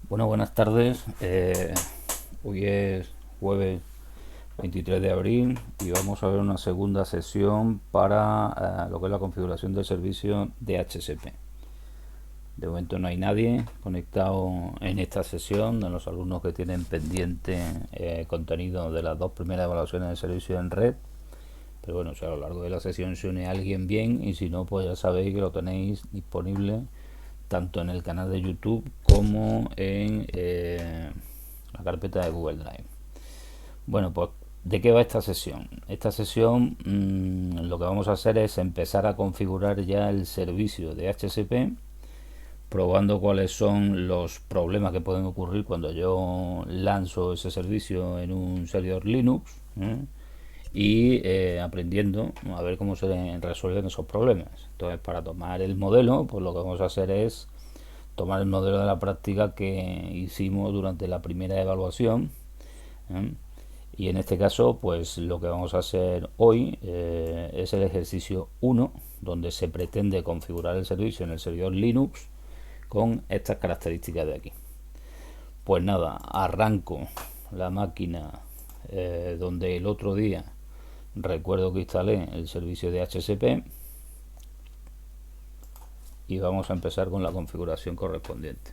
Bueno, buenas tardes. Hoy es jueves 23 de abril y vamos a ver una segunda sesión para lo que es la configuración del servicio DHCP. De momento no hay nadie conectado en esta sesión de los alumnos que tienen pendiente contenido de las dos primeras evaluaciones del servicio en red. Pero bueno, si a lo largo de la sesión se une alguien bien, y si no, pues ya sabéis que lo tenéis disponible tanto en el canal de YouTube como en la carpeta de Google Drive. Bueno, pues ¿de qué va esta sesión? Esta sesión lo que vamos a hacer es empezar a configurar ya el servicio de HCP, probando cuáles son los problemas que pueden ocurrir cuando yo lanzo ese servicio en un servidor Linux, y aprendiendo a ver cómo se resuelven esos problemas. Entonces, para tomar el modelo, pues lo que vamos a hacer es tomar el modelo de la práctica que hicimos durante la primera evaluación, ¿eh? Y en este caso, pues lo que vamos a hacer hoy es el ejercicio 1, donde se pretende configurar el servicio en el servidor Linux con estas características de aquí. Pues nada, arranco la máquina donde el otro día recuerdo que instalé el servicio de HCP y vamos a empezar con la configuración correspondiente.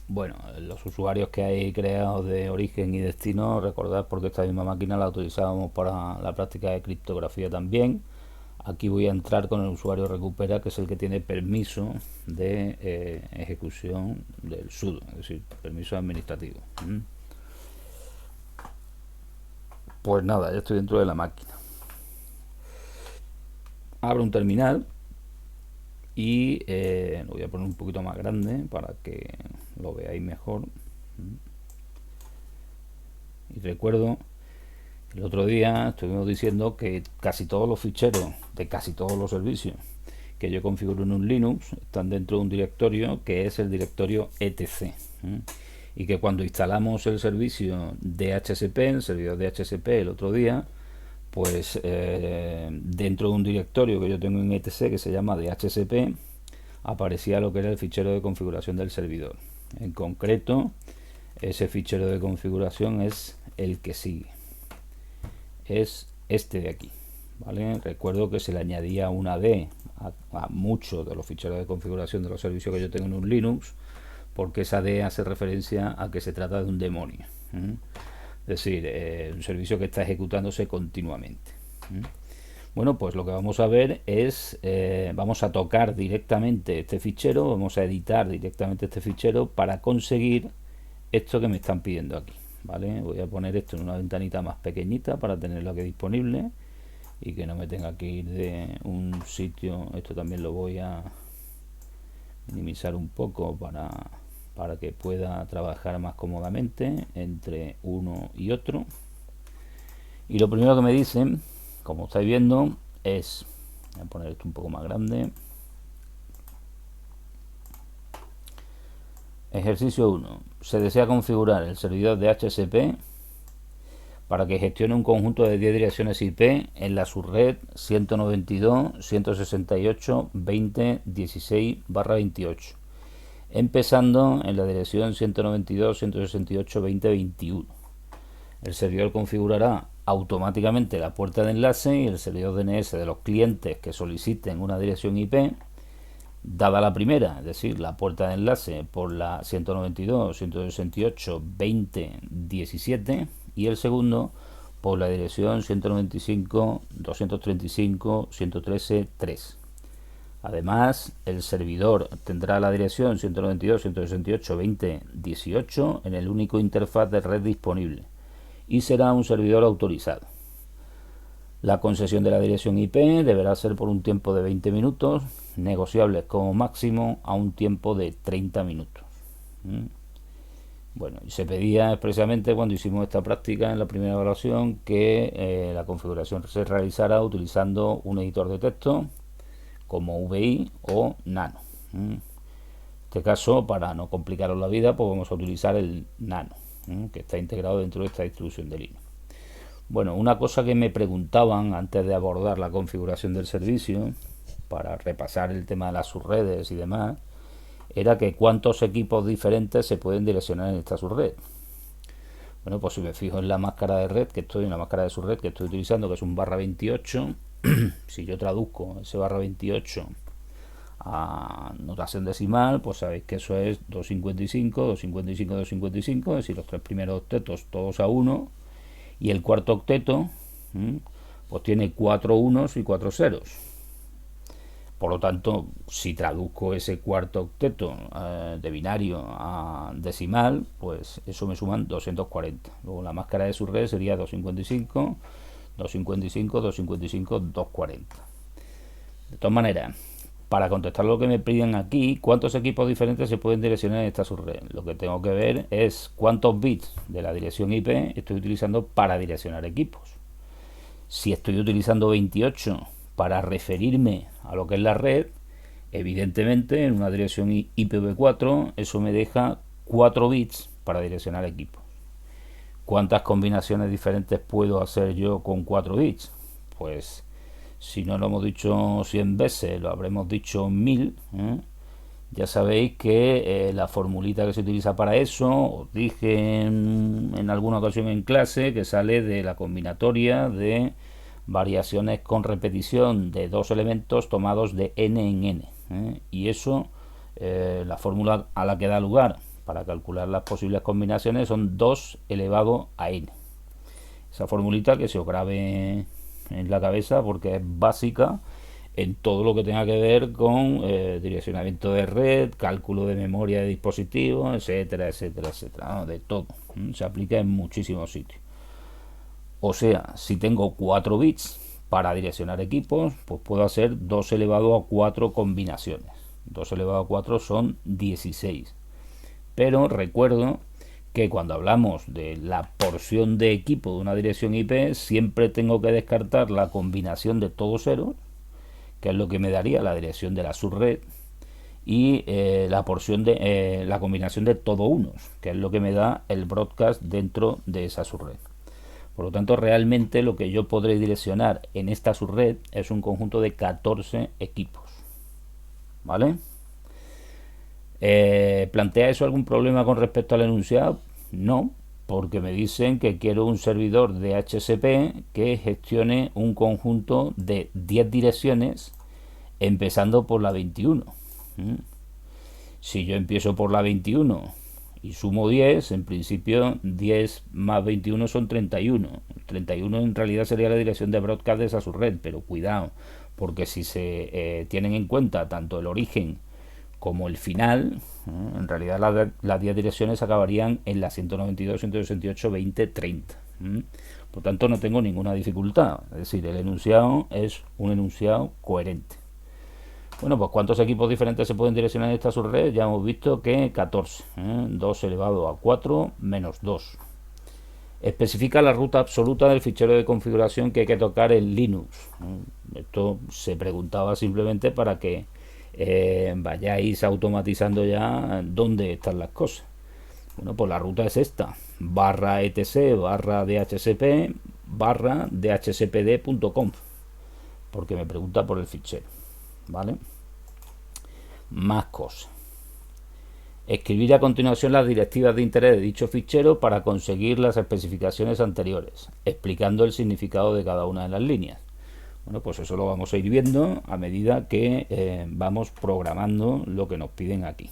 Bueno, los usuarios que hay creados de origen y destino, recordad porque esta misma máquina la utilizábamos para la práctica de criptografía también. Aquí voy a entrar con el usuario recupera, que es el que tiene permiso de ejecución del sudo, es decir, permiso administrativo. Pues nada, ya estoy dentro de la máquina. Abro un terminal y lo voy a poner un poquito más grande para que lo veáis mejor. Y recuerdo, el otro día estuvimos diciendo que casi todos los ficheros de casi todos los servicios que yo configuro en un Linux están dentro de un directorio que es el directorio etc. Y que cuando instalamos el servicio DHCP, el servidor DHCP el otro día, pues dentro de un directorio que yo tengo en etc que se llama DHCP, aparecía lo que era el fichero de configuración del servidor. En concreto, ese fichero de configuración es el que sigue. Es este de aquí. ¿Vale? Recuerdo que se le añadía una D a muchos de los ficheros de configuración de los servicios que yo tengo en un Linux, porque esa D hace referencia a que se trata de un demonio. Es decir, un servicio que está ejecutándose continuamente. Bueno, pues lo que vamos a ver es, vamos a tocar directamente este fichero, vamos a editar directamente este fichero para conseguir esto que me están pidiendo aquí. ¿Vale? Voy a poner esto en una ventanita más pequeñita para tenerlo aquí disponible y que no me tenga que ir de un sitio. Esto también lo voy a minimizar un poco para que pueda trabajar más cómodamente entre uno y otro. Y lo primero que me dicen, como estáis viendo, es, voy a poner esto un poco más grande. Ejercicio 1. Se desea configurar el servidor de HCP para que gestione un conjunto de 10 direcciones IP en la subred 192.168.20.16/28, empezando en la dirección 192.168.20.21. El servidor configurará automáticamente la puerta de enlace y el servidor DNS de los clientes que soliciten una dirección IP, dada la primera, es decir, la puerta de enlace por la 192.168.20.17, y el segundo por la dirección 195.235.113.3. Además, el servidor tendrá la dirección 192.168.20.18 en el único interfaz de red disponible y será un servidor autorizado. La concesión de la dirección IP deberá ser por un tiempo de 20 minutos, negociables como máximo a un tiempo de 30 minutos. Bueno, y se pedía expresamente cuando hicimos esta práctica en la primera evaluación que la configuración se realizara utilizando un editor de texto como VI o Nano. En este caso, para no complicaros la vida, pues vamos a utilizar el Nano, que está integrado dentro de esta distribución de Linux. Bueno, una cosa que me preguntaban antes de abordar la configuración del servicio, para repasar el tema de las subredes y demás, era que cuántos equipos diferentes se pueden direccionar en esta subred. Bueno, pues si me fijo en la máscara de red que estoy, en la máscara de subred que estoy utilizando, que es un /28, si yo traduzco ese /28 a notación decimal, pues sabéis que eso es 255, 255, 255, es decir, los tres primeros octetos todos a 1, y el cuarto octeto pues tiene 4 unos y 4 ceros. Por lo tanto, si traduzco ese cuarto octeto de binario a decimal, pues eso me suman 240. Luego la máscara de subred sería 255, 255, 255, 240. De todas maneras, para contestar lo que me piden aquí, ¿cuántos equipos diferentes se pueden direccionar en esta subred? Lo que tengo que ver es cuántos bits de la dirección IP estoy utilizando para direccionar equipos. Si estoy utilizando 28 para referirme a lo que es la red, evidentemente en una dirección IPv4 eso me deja 4 bits para direccionar equipos. ¿Cuántas combinaciones diferentes puedo hacer yo con 4 bits? Pues si no lo hemos dicho 100 veces, lo habremos dicho 1000. Ya sabéis que la formulita que se utiliza para eso, os dije en alguna ocasión en clase, que sale de la combinatoria de variaciones con repetición de dos elementos tomados de n en n. Y eso, la fórmula a la que da lugar para calcular las posibles combinaciones son 2 elevado a n. Esa formulita que se os grabe en la cabeza porque es básica en todo lo que tenga que ver con direccionamiento de red, cálculo de memoria de dispositivos, etcétera, etcétera, etcétera, ¿no? De todo. Se aplica en muchísimos sitios. O sea, si tengo 4 bits para direccionar equipos, pues puedo hacer 2 elevado a 4 combinaciones. 2 elevado a 4 son 16. Pero recuerdo que cuando hablamos de la porción de equipo de una dirección IP, siempre tengo que descartar la combinación de todos ceros, que es lo que me daría la dirección de la subred, y la porción de la combinación de todo unos, que es lo que me da el broadcast dentro de esa subred. Por lo tanto, realmente lo que yo podré direccionar en esta subred es un conjunto de 14 equipos. ¿Vale? ¿Plantea eso algún problema con respecto al enunciado? No, porque me dicen que quiero un servidor de HCP que gestione un conjunto de 10 direcciones empezando por la 21. Si yo empiezo por la 21 y sumo 10, en principio 10 más 21 son 31. 31 en realidad sería la dirección de broadcast de esa subred, pero cuidado, porque si se tienen en cuenta tanto el origen como el final, en realidad las 10 direcciones acabarían en la 192, 168, 20, 30. Por tanto, no tengo ninguna dificultad. Es decir, el enunciado es un enunciado coherente. Bueno, pues ¿cuántos equipos diferentes se pueden direccionar en esta subred? Ya hemos visto que 14. 2 elevado a 4 menos 2. Especifica la ruta absoluta del fichero de configuración que hay que tocar en Linux. Esto se preguntaba simplemente para que vayáis automatizando ya dónde están las cosas. Bueno, pues la ruta es esta: /etc /dhcp /dhcpd.conf, porque me pregunta por el fichero. ¿Vale? Más cosas. Escribir a continuación las directivas de interés de dicho fichero para conseguir las especificaciones anteriores, explicando el significado de cada una de las líneas. Bueno, pues eso lo vamos a ir viendo a medida que vamos programando lo que nos piden aquí.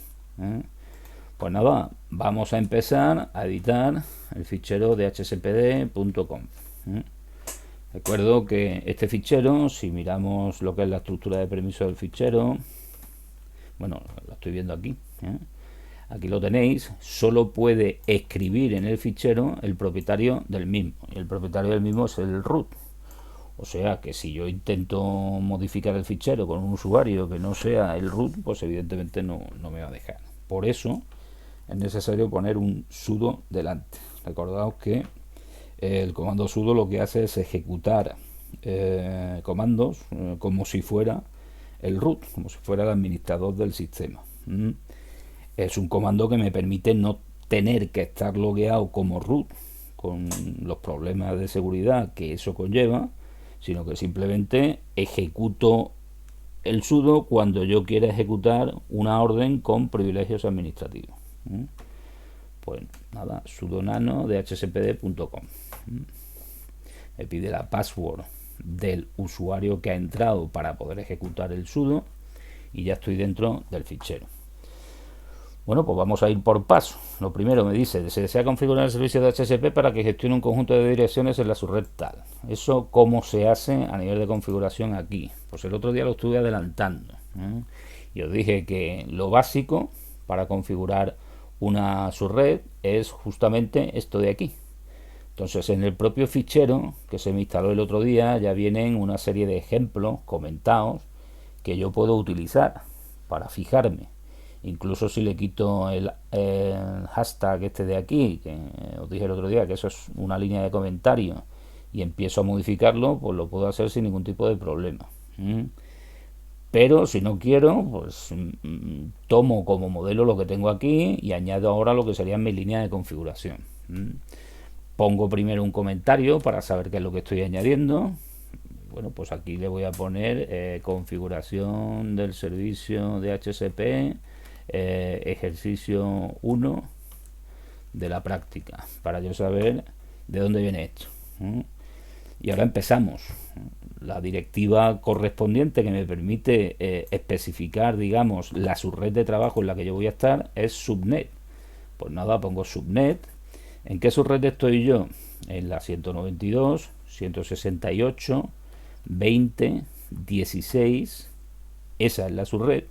Pues nada, vamos a empezar a editar el fichero de hcpd.conf. Recuerdo que este fichero, si miramos lo que es la estructura de permiso del fichero, bueno, lo estoy viendo aquí, aquí lo tenéis, solo puede escribir en el fichero el propietario del mismo, y el propietario del mismo es el root. O sea que si yo intento modificar el fichero con un usuario que no sea el root, pues evidentemente no me va a dejar. Por eso es necesario poner un sudo delante. Recordaos que el comando sudo lo que hace es ejecutar comandos como si fuera el root, como si fuera el administrador del sistema. Es un comando que me permite no tener que estar logueado como root, con los problemas de seguridad que eso conlleva, sino que simplemente ejecuto el sudo cuando yo quiera ejecutar una orden con privilegios administrativos. Pues nada, sudo nano dhcpd.com. Me pide la password del usuario que ha entrado para poder ejecutar el sudo y ya estoy dentro del fichero. Bueno, pues vamos a ir por paso. Lo primero me dice, se desea configurar el servicio de DHCP para que gestione un conjunto de direcciones en la subred tal. Eso, ¿cómo se hace a nivel de configuración aquí? Pues el otro día lo estuve adelantando, y os dije que lo básico para configurar una subred es justamente esto de aquí. Entonces, en el propio fichero que se me instaló el otro día ya vienen una serie de ejemplos comentados que yo puedo utilizar para fijarme. Incluso si le quito el hashtag este de aquí, que os dije el otro día que eso es una línea de comentario, y empiezo a modificarlo, pues lo puedo hacer sin ningún tipo de problema. Pero si no quiero, pues tomo como modelo lo que tengo aquí y añado ahora lo que sería mi línea de configuración. Pongo primero un comentario para saber qué es lo que estoy añadiendo. Bueno, pues aquí le voy a poner configuración del servicio de DHCP, ejercicio 1 de la práctica, para yo saber de dónde viene esto. Y ahora empezamos. La directiva correspondiente que me permite especificar, digamos, la subred de trabajo en la que yo voy a estar es subnet. Pues nada, pongo subnet. ¿En qué subred estoy yo? En la 192, 168, 20, 16. Esa es la subred.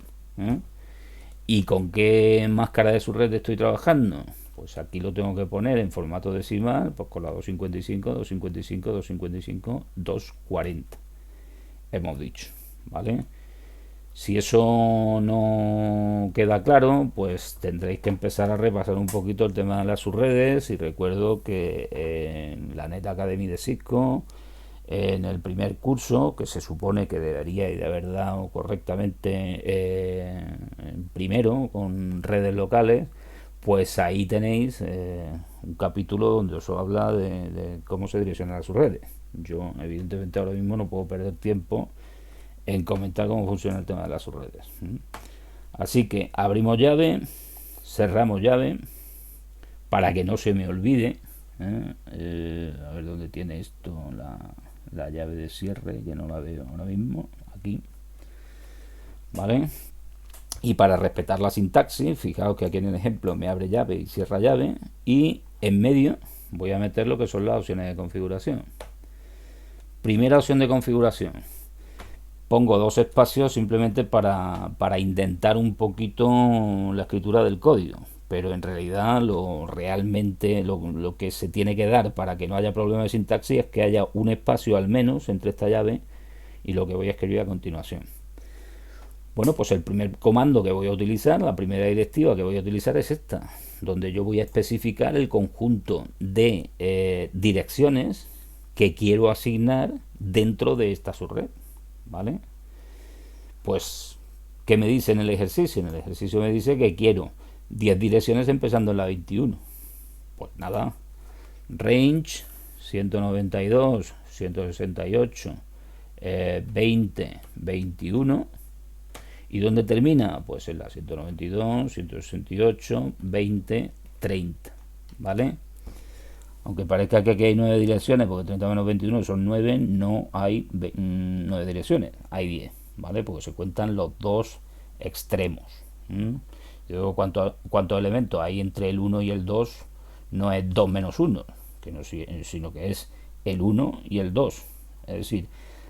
¿Y con qué máscara de subred estoy trabajando? Pues aquí lo tengo que poner en formato decimal, pues con la 255, 255, 255, 240. Hemos dicho, ¿vale? Si eso no queda claro, pues tendréis que empezar a repasar un poquito el tema de las subredes. Y recuerdo que en la Net Academy de Cisco, en el primer curso, que se supone que deberíais de haber dado correctamente primero con redes locales, pues ahí tenéis un capítulo donde os habla de cómo se direccionan las redes. Yo evidentemente ahora mismo no puedo perder tiempo en comentar cómo funciona el tema de las subredes. Así que abrimos llave, cerramos llave, para que no se me olvide. A ver dónde tiene esto la llave de cierre, que no la veo ahora mismo. Aquí, ¿vale? Y para respetar la sintaxis, fijaos que aquí en el ejemplo me abre llave y cierra llave, y en medio voy a meter lo que son las opciones de configuración. Primera opción de configuración. Pongo dos espacios simplemente para intentar un poquito la escritura del código, pero en realidad lo que se tiene que dar para que no haya problema de sintaxis es que haya un espacio al menos entre esta llave y lo que voy a escribir a continuación. Bueno, pues el primer comando que voy a utilizar, la primera directiva que voy a utilizar es esta, donde yo voy a especificar el conjunto de direcciones que quiero asignar dentro de esta subred, ¿vale? Pues, ¿qué me dice en el ejercicio? En el ejercicio me dice que quiero 10 direcciones empezando en la 21. Pues nada, range 192, 168, 20, 21. ¿Y dónde termina? Pues en la 192, 168, 20, 30, ¿vale? Aunque parezca que aquí hay 9 direcciones, porque 30 menos 21 son 9, no hay 9 direcciones, hay 10, ¿vale? Porque se cuentan los dos extremos. Luego, ¿cuántos elementos hay entre el 1 y el 2? No es 2 menos 1, sino que es el 1 y el 2. Es decir,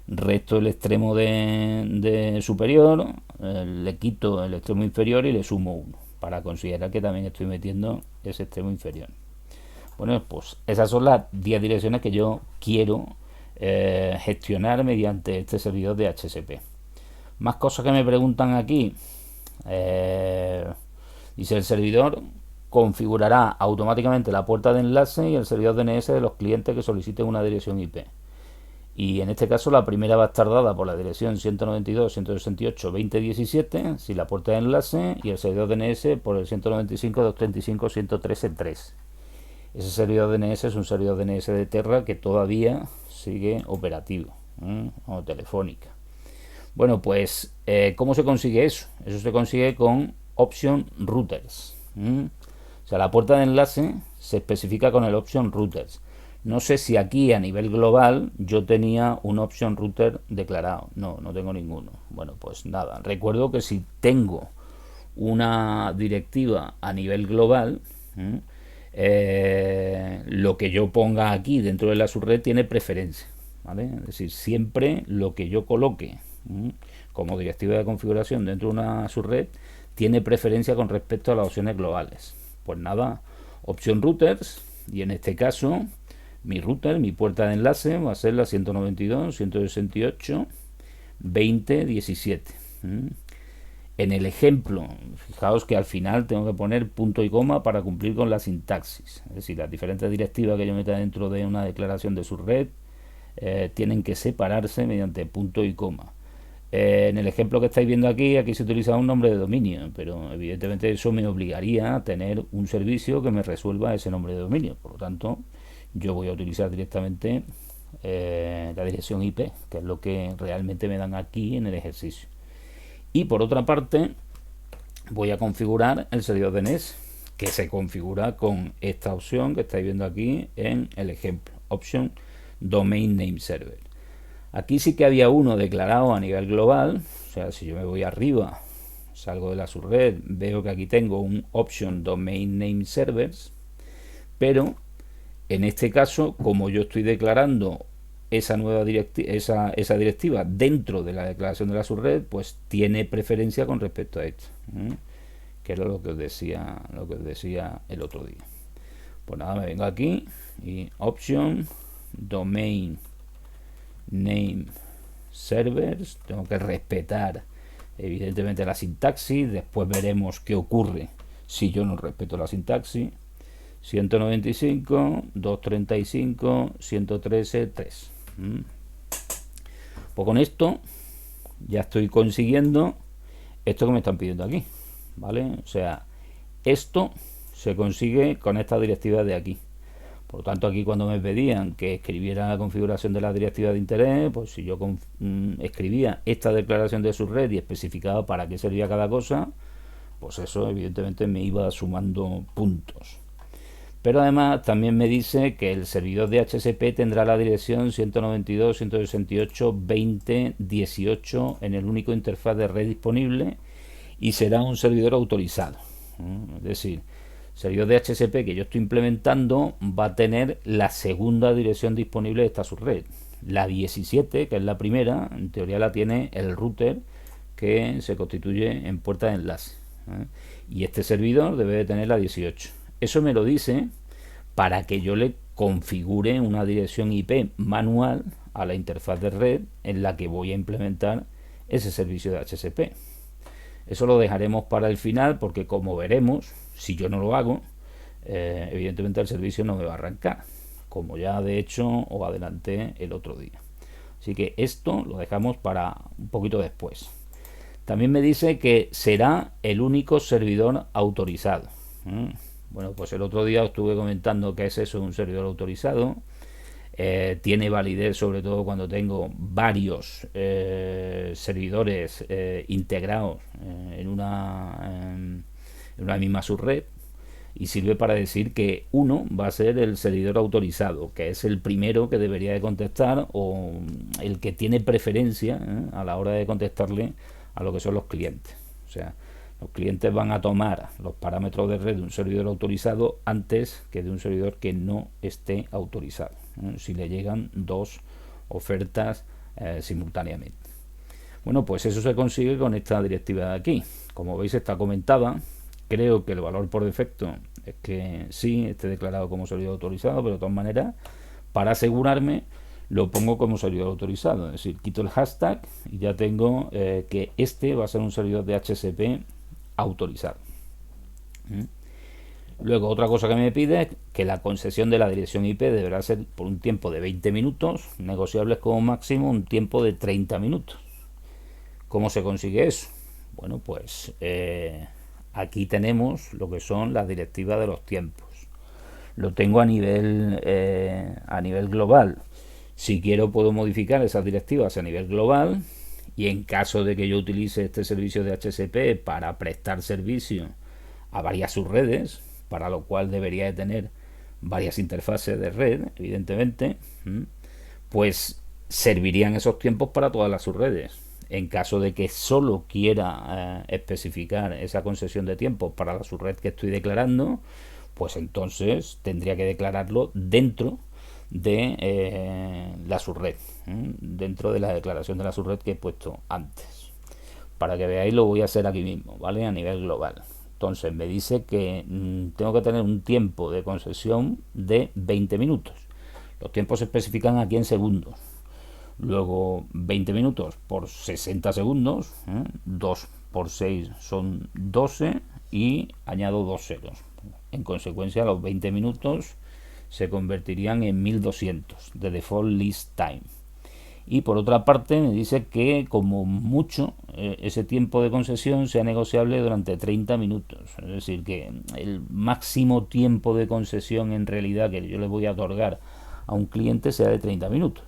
resto el extremo de superior, le quito el extremo inferior y le sumo 1, para considerar que también estoy metiendo ese extremo inferior. Bueno, pues esas son las 10 direcciones que yo quiero gestionar mediante este servidor de DHCP. Más cosas que me preguntan aquí. Dice: el servidor configurará automáticamente la puerta de enlace y el servidor DNS de los clientes que soliciten una dirección IP. Y en este caso la primera va a estar dada por la dirección 192.168.20.17 si la puerta de enlace, y el servidor DNS por el 195.235.113.3. Ese servidor DNS es un servidor DNS de Terra que todavía sigue operativo, o Telefónica. Bueno, pues, ¿cómo se consigue eso? Eso se consigue con Option Routers. O sea, la puerta de enlace se especifica con el Option Routers. No sé si aquí a nivel global yo tenía un Option Router declarado. No, no tengo ninguno. Bueno, pues nada. Recuerdo que si tengo una directiva a nivel global, lo que yo ponga aquí dentro de la subred tiene preferencia, ¿vale? Es decir, siempre lo que yo coloque como directiva de configuración dentro de una subred tiene preferencia con respecto a las opciones globales. Pues nada, opción routers, y en este caso mi router, mi puerta de enlace va a ser la 192.168.20.17. En el ejemplo, fijaos que al final tengo que poner punto y coma para cumplir con la sintaxis. Es decir, las diferentes directivas que yo meta dentro de una declaración de subred tienen que separarse mediante punto y coma. En el ejemplo que estáis viendo aquí, aquí se utiliza un nombre de dominio, pero evidentemente eso me obligaría a tener un servicio que me resuelva ese nombre de dominio. Por lo tanto, yo voy a utilizar directamente la dirección IP, que es lo que realmente me dan aquí en el ejercicio. Y por otra parte, voy a configurar el servidor DNS, que se configura con esta opción que estáis viendo aquí en el ejemplo, Option Domain Name Server. Aquí sí que había uno declarado a nivel global, o sea, si yo me voy arriba, salgo de la subred, veo que aquí tengo un Option Domain Name Servers, pero en este caso, como yo estoy declarando esa nueva esa directiva dentro de la declaración de la subred, pues tiene preferencia con respecto a esto, que era lo que os decía el otro día. Pues nada, me vengo aquí y Option Domain Name Servers, tengo que respetar evidentemente la sintaxis, después veremos qué ocurre si yo no respeto la sintaxis. 195, 235, 113, 3. Pues con esto ya estoy consiguiendo esto que me están pidiendo aquí, ¿vale? O sea, esto se consigue con esta directiva de aquí. Por lo tanto, aquí cuando me pedían que escribiera la configuración de la directiva de interés, pues si yo escribía esta declaración de subred y especificaba para qué servía cada cosa, pues eso evidentemente me iba sumando puntos. Pero además también me dice que el servidor de HCP tendrá la dirección 192.168.20.18 en el único interfaz de red disponible y será un servidor autorizado. Es decir, el servidor de HCP que yo estoy implementando va a tener la segunda dirección disponible de esta subred. La 17, que es la primera, en teoría la tiene el router que se constituye en puerta de enlace. Y este servidor debe de tener la 18. Eso me lo dice para que yo le configure una dirección IP manual a la interfaz de red en la que voy a implementar ese servicio de HCP. Eso lo dejaremos para el final porque, como veremos, si yo no lo hago, evidentemente el servicio no me va a arrancar, como ya de hecho os adelanté el otro día. Así que esto lo dejamos para un poquito después. También me dice que será el único servidor autorizado. Bueno, pues el otro día os estuve comentando que es eso, un servidor autorizado. Tiene validez sobre todo cuando tengo varios servidores integrados en una misma subred, y sirve para decir que uno va a ser el servidor autorizado, que es el primero que debería de contestar o el que tiene preferencia a la hora de contestarle a lo que son los clientes. O sea, los clientes van a tomar los parámetros de red de un servidor autorizado antes que de un servidor que no esté autorizado, si le llegan dos ofertas simultáneamente. Bueno, pues eso se consigue con esta directiva de aquí. Como veis, está comentada. Creo que el valor por defecto es que sí esté declarado como servidor autorizado, pero de todas maneras, para asegurarme, lo pongo como servidor autorizado. Es decir, quito el hashtag y ya tengo que este va a ser un servidor de HCP autorizado. Luego, otra cosa que me pide es que la concesión de la dirección IP deberá ser por un tiempo de 20 minutos, negociables como máximo un tiempo de 30 minutos. ¿Cómo se consigue eso? Bueno, pues aquí tenemos lo que son las directivas de los tiempos. lo tengo a nivel global. Si quiero puedo modificar esas directivas a nivel global, y en caso de que yo utilice este servicio de HCP para prestar servicio a varias subredes, para lo cual debería de tener varias interfaces de red, evidentemente, pues servirían esos tiempos para todas las subredes. En caso de que solo quiera especificar esa concesión de tiempo para la subred que estoy declarando, pues entonces tendría que declararlo dentro de la subred, dentro de la declaración de la subred que he puesto antes. Para que veáis, lo voy a hacer aquí mismo, ¿vale? A nivel global. Entonces me dice que tengo que tener un tiempo de concesión de 20 minutos. Los tiempos se especifican aquí en segundos. Luego 20 minutos por 60 segundos, 2 por 6 son 12 y añado 2 ceros. En consecuencia, los 20 minutos se convertirían en 1200 de default list time. Y por otra parte me dice que como mucho ese tiempo de concesión sea negociable durante 30 minutos. Es decir, que el máximo tiempo de concesión en realidad que yo le voy a otorgar a un cliente sea de 30 minutos.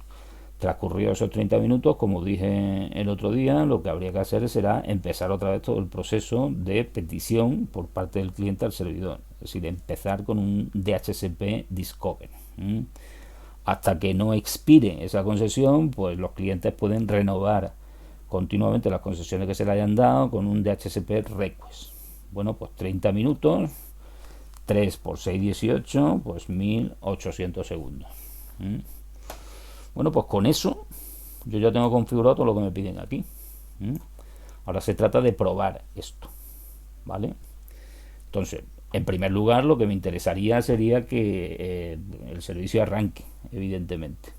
Transcurridos esos 30 minutos, como dije el otro día, lo que habría que hacer será empezar otra vez todo el proceso de petición por parte del cliente al servidor. Es decir, empezar con un DHCP Discover. Hasta que no expire esa concesión, pues los clientes pueden renovar continuamente las concesiones que se le hayan dado con un DHCP Request. Bueno, pues 30 minutos, 3 por 6, 18, pues 1800 segundos. Bueno, pues con eso yo ya tengo configurado todo lo que me piden aquí. Ahora se trata de probar esto, ¿vale? Entonces, en primer lugar, lo que me interesaría sería que el servicio arranque, evidentemente.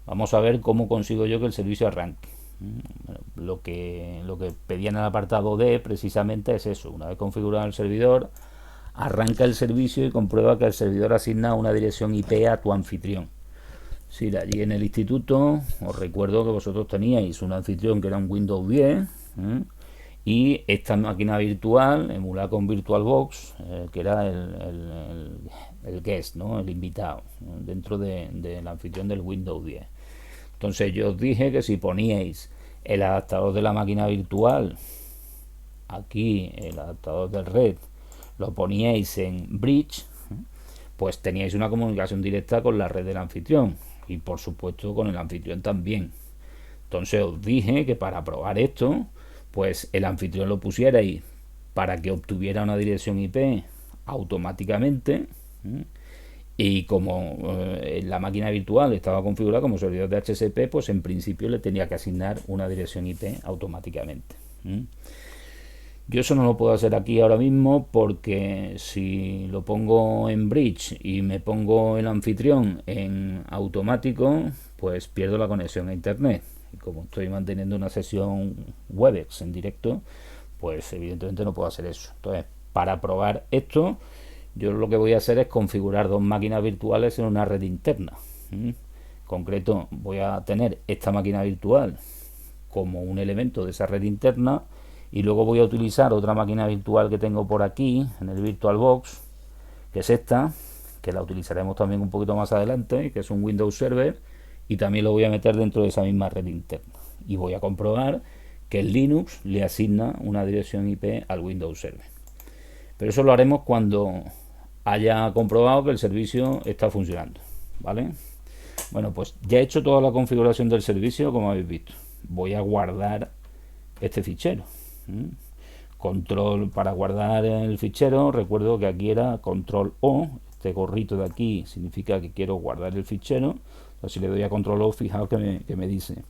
Vamos a ver cómo consigo yo que el servicio arranque. Bueno, lo que pedía en el apartado D precisamente es eso. Una vez configurado el servidor, arranca el servicio y comprueba que el servidor asigna una dirección IP a tu anfitrión. Sí, allí en el instituto os recuerdo que vosotros teníais un anfitrión que era un Windows 10 y esta máquina virtual emulada con VirtualBox, que era el guest, ¿no? El invitado, dentro del anfitrión del Windows 10. Entonces yo os dije que si poníais el adaptador de la máquina virtual, aquí el adaptador del red, lo poníais en Bridge, pues teníais una comunicación directa con la red del anfitrión y por supuesto con el anfitrión también. Entonces os dije que para probar esto, pues el anfitrión lo pusierais para que obtuviera una dirección IP automáticamente, y como la máquina virtual estaba configurada como servidor de HCP, pues en principio le tenía que asignar una dirección IP automáticamente. Yo eso no lo puedo hacer aquí ahora mismo porque si lo pongo en Bridge y me pongo el anfitrión en automático, pues pierdo la conexión a internet. Y como estoy manteniendo una sesión Webex en directo, pues evidentemente no puedo hacer eso. Entonces, para probar esto, yo lo que voy a hacer es configurar dos máquinas virtuales en una red interna. En concreto, voy a tener esta máquina virtual como un elemento de esa red interna y luego voy a utilizar otra máquina virtual que tengo por aquí en el VirtualBox, que es esta, que la utilizaremos también un poquito más adelante, que es un Windows Server, y también lo voy a meter dentro de esa misma red interna y voy a comprobar que el Linux le asigna una dirección IP al Windows Server. Pero eso lo haremos cuando haya comprobado que el servicio está funcionando, ¿vale? Bueno, pues ya he hecho toda la configuración del servicio, como habéis visto. Voy a guardar este fichero. Control para guardar el fichero, recuerdo que aquí era control O. Este gorrito de aquí significa que quiero guardar el fichero. Entonces, si le doy a control O, fijaos que me dice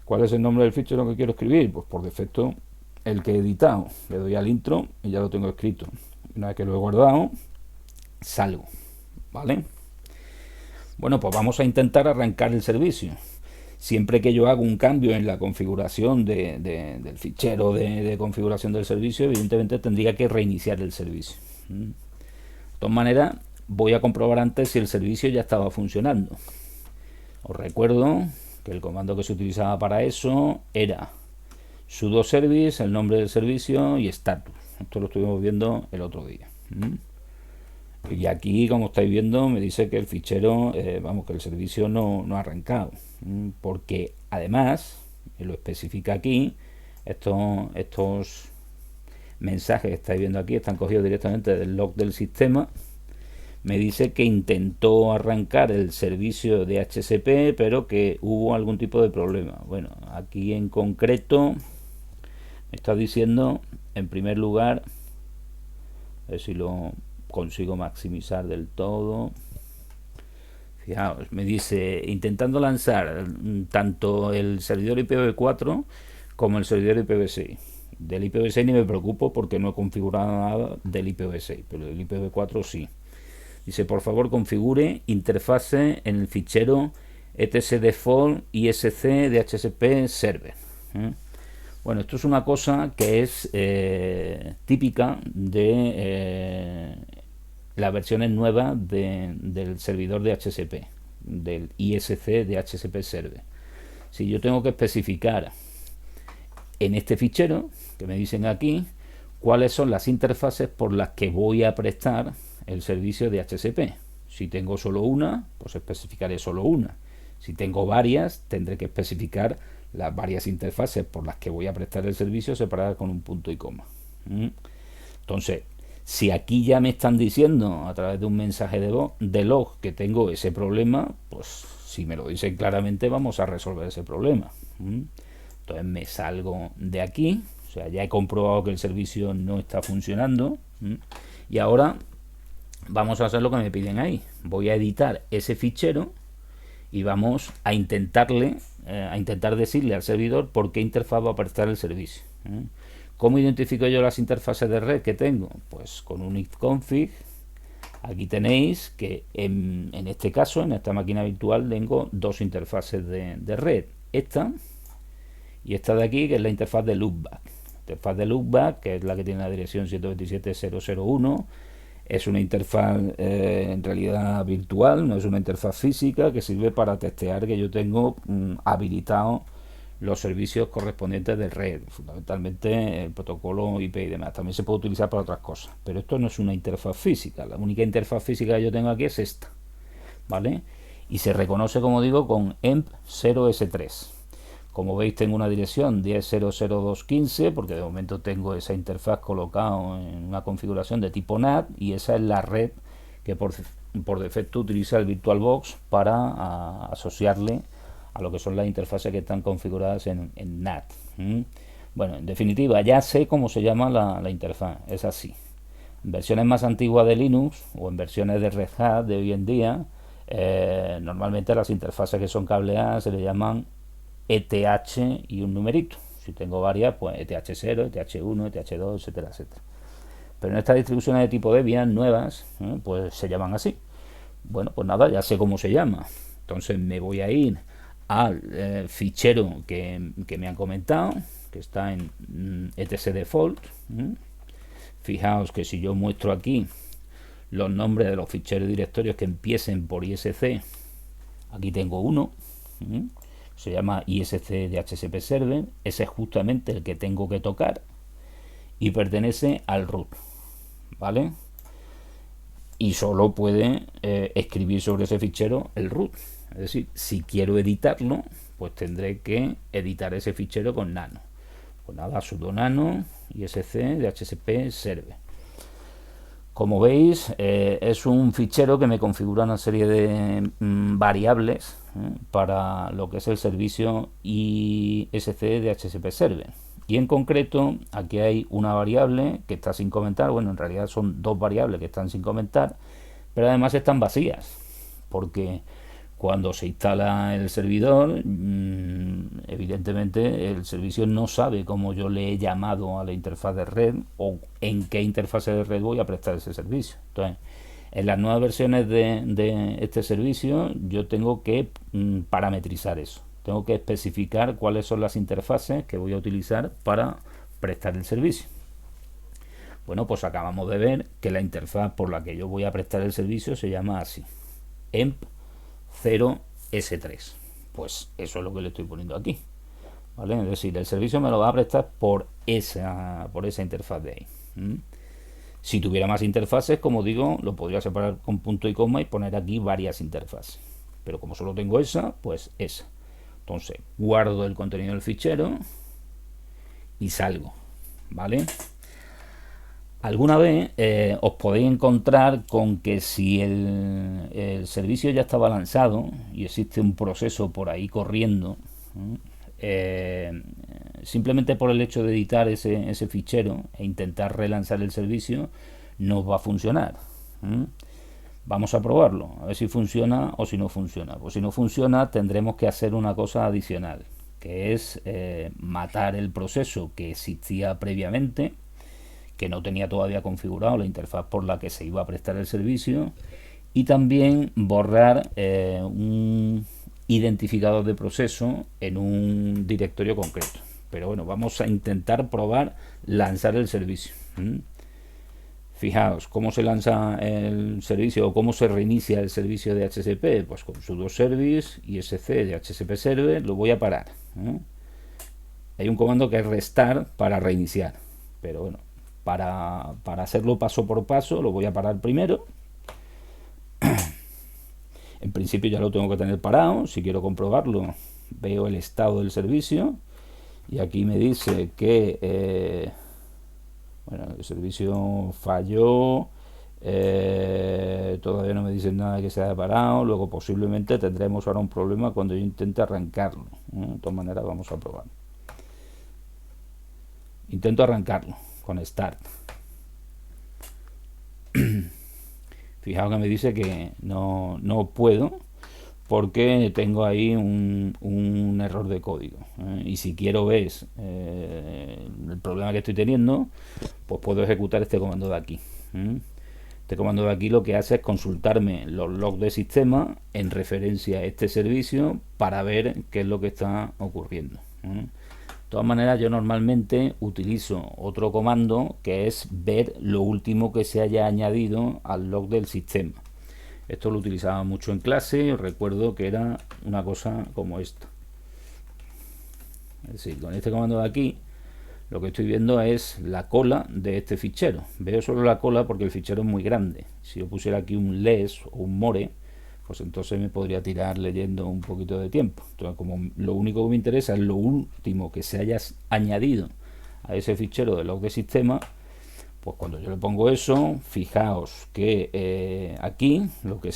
¿cuál es el nombre del fichero que quiero escribir? Pues por defecto el que he editado. Le doy al intro y ya lo tengo escrito. Una vez que lo he guardado, salgo, ¿vale? Bueno, pues vamos a intentar arrancar el servicio. Siempre que yo hago un cambio en la configuración del fichero de configuración del servicio, evidentemente tendría que reiniciar el servicio. De todas maneras, voy a comprobar antes si el servicio ya estaba funcionando. Os recuerdo que el comando que se utilizaba para eso era sudo service, el nombre del servicio y status. Esto lo estuvimos viendo el otro día. Y aquí, como estáis viendo, me dice que el fichero, vamos, que el servicio no ha arrancado. Porque además, lo especifica aquí, estos mensajes que estáis viendo aquí están cogidos directamente del log del sistema. Me dice que intentó arrancar el servicio de HCP, pero que hubo algún tipo de problema. Bueno, aquí en concreto me está diciendo, en primer lugar, a ver si lo consigo maximizar del todo. Fijaos, me dice, intentando lanzar tanto el servidor IPv4 como el servidor IPv6. Del IPv6 ni me preocupo porque no he configurado nada del IPv6, pero del IPv4 sí. Dice, por favor configure interfase en el fichero etcdefault isc dhcp server. Bueno, esto es una cosa que es típica de las versiones nuevas del servidor de HCP, del ISC de HCP server. Si yo tengo que especificar en este fichero, que me dicen aquí, cuáles son las interfaces por las que voy a prestar el servicio de HCP. Si tengo solo una, pues especificaré solo una. Si tengo varias, tendré que especificar las varias interfaces por las que voy a prestar el servicio separadas con un punto y coma. Entonces, si aquí ya me están diciendo a través de un mensaje de log que tengo ese problema, pues si me lo dicen claramente vamos a resolver ese problema. Entonces me salgo de aquí, o sea, ya he comprobado que el servicio no está funcionando y ahora vamos a hacer lo que me piden ahí. Voy a editar ese fichero y vamos a intentar decirle al servidor por qué interfaz va a prestar el servicio. ¿Cómo identifico yo las interfaces de red que tengo? Pues con un ifconfig. Aquí tenéis que en este caso, en esta máquina virtual, tengo dos interfaces de red. Esta y esta de aquí, que es la interfaz de loopback. La interfaz de loopback, que es la que tiene la dirección 127.0.0.1, es una interfaz en realidad virtual, no es una interfaz física, que sirve para testear que yo tengo habilitado los servicios correspondientes de red, fundamentalmente el protocolo IP y demás. También se puede utilizar para otras cosas, pero esto no es una interfaz física. La única interfaz física que yo tengo aquí es esta, ¿vale? Y se reconoce, como digo, con emp0s3. Como veis, tengo una dirección 10.0.0.2.15 porque de momento tengo esa interfaz colocada en una configuración de tipo NAT y esa es la red que por defecto utiliza el VirtualBox para asociarle a lo que son las interfaces que están configuradas en NAT. Bueno, en definitiva, ya sé cómo se llama la interfaz, es así. En versiones más antiguas de Linux o en versiones de Red Hat de hoy en día, normalmente las interfaces que son cableadas se le llaman ETH y un numerito. Si tengo varias, pues ETH0, ETH1, ETH2, etcétera, etcétera. Pero en estas distribuciones de tipo Debian nuevas, pues se llaman así. Bueno, pues nada, ya sé cómo se llama. Entonces me voy a ir al fichero que me han comentado, que está en etcdefault. Fijaos que si yo muestro aquí los nombres de los ficheros directorios que empiecen por ISC, aquí tengo uno, se llama ISC de HCP Server, ese es justamente el que tengo que tocar y pertenece al root, ¿vale? Y solo puede escribir sobre ese fichero el root. Es decir, si quiero editarlo, pues tendré que editar ese fichero con nano. Pues nada, sudo nano ISC de HCP Server. Como veis, es un fichero que me configura una serie de variables para lo que es el servicio ISC de HCP Server. Y en concreto, aquí hay una variable que está sin comentar. Bueno, en realidad son dos variables que están sin comentar, pero además están vacías, porque cuando se instala el servidor, evidentemente el servicio no sabe cómo yo le he llamado a la interfaz de red o en qué interfaz de red voy a prestar ese servicio. Entonces, en las nuevas versiones de este servicio yo tengo que parametrizar eso. Tengo que especificar cuáles son las interfaces que voy a utilizar para prestar el servicio. Bueno, pues acabamos de ver que la interfaz por la que yo voy a prestar el servicio se llama así, emp0s3. Pues eso es lo que le estoy poniendo aquí, ¿vale? Es decir, el servicio me lo va a prestar por esa interfaz de ahí. Si tuviera más interfaces, como digo, lo podría separar con punto y coma y poner aquí varias interfaces. Pero como solo tengo esa, pues esa. Entonces, guardo el contenido del fichero y salgo, ¿vale? Alguna vez os podéis encontrar con que si el servicio ya estaba lanzado y existe un proceso por ahí corriendo, simplemente por el hecho de editar ese fichero e intentar relanzar el servicio, no va a funcionar. Vamos a probarlo, a ver si funciona o si no funciona. Pues si no funciona, tendremos que hacer una cosa adicional, que es matar el proceso que existía previamente, que no tenía todavía configurado la interfaz por la que se iba a prestar el servicio, y también borrar un identificador de proceso en un directorio concreto. Pero bueno, vamos a intentar probar lanzar el servicio. Fijaos, ¿cómo se lanza el servicio o cómo se reinicia el servicio de HSP? Pues con sudo service isc de HSP server lo voy a parar. Hay un comando que es restart para reiniciar, pero bueno, para hacerlo paso por paso lo voy a parar primero. En principio ya lo tengo que tener parado. Si quiero comprobarlo, veo el estado del servicio y aquí me dice que bueno, el servicio falló, todavía no me dicen nada de que se haya parado. Luego posiblemente tendremos ahora un problema cuando yo intente arrancarlo. De todas maneras vamos a probar. Intento arrancarlo con start. Fijaos que me dice que no puedo porque tengo ahí un error de código. Y si quiero ver el problema que estoy teniendo, pues puedo ejecutar este comando de aquí. Este comando de aquí lo que hace es consultarme los logs de sistema en referencia a este servicio para ver qué es lo que está ocurriendo. De todas maneras, yo normalmente utilizo otro comando que es ver lo último que se haya añadido al log del sistema. Esto lo utilizaba mucho en clase. Recuerdo que era una cosa como esta. Es decir, con este comando de aquí lo que estoy viendo es la cola de este fichero. Veo solo la cola porque el fichero es muy grande. Si yo pusiera aquí un less o un more, pues entonces me podría tirar leyendo un poquito de tiempo. Entonces, como lo único que me interesa es lo último que se haya añadido a ese fichero de log de sistema, pues cuando yo le pongo eso, fijaos que aquí lo que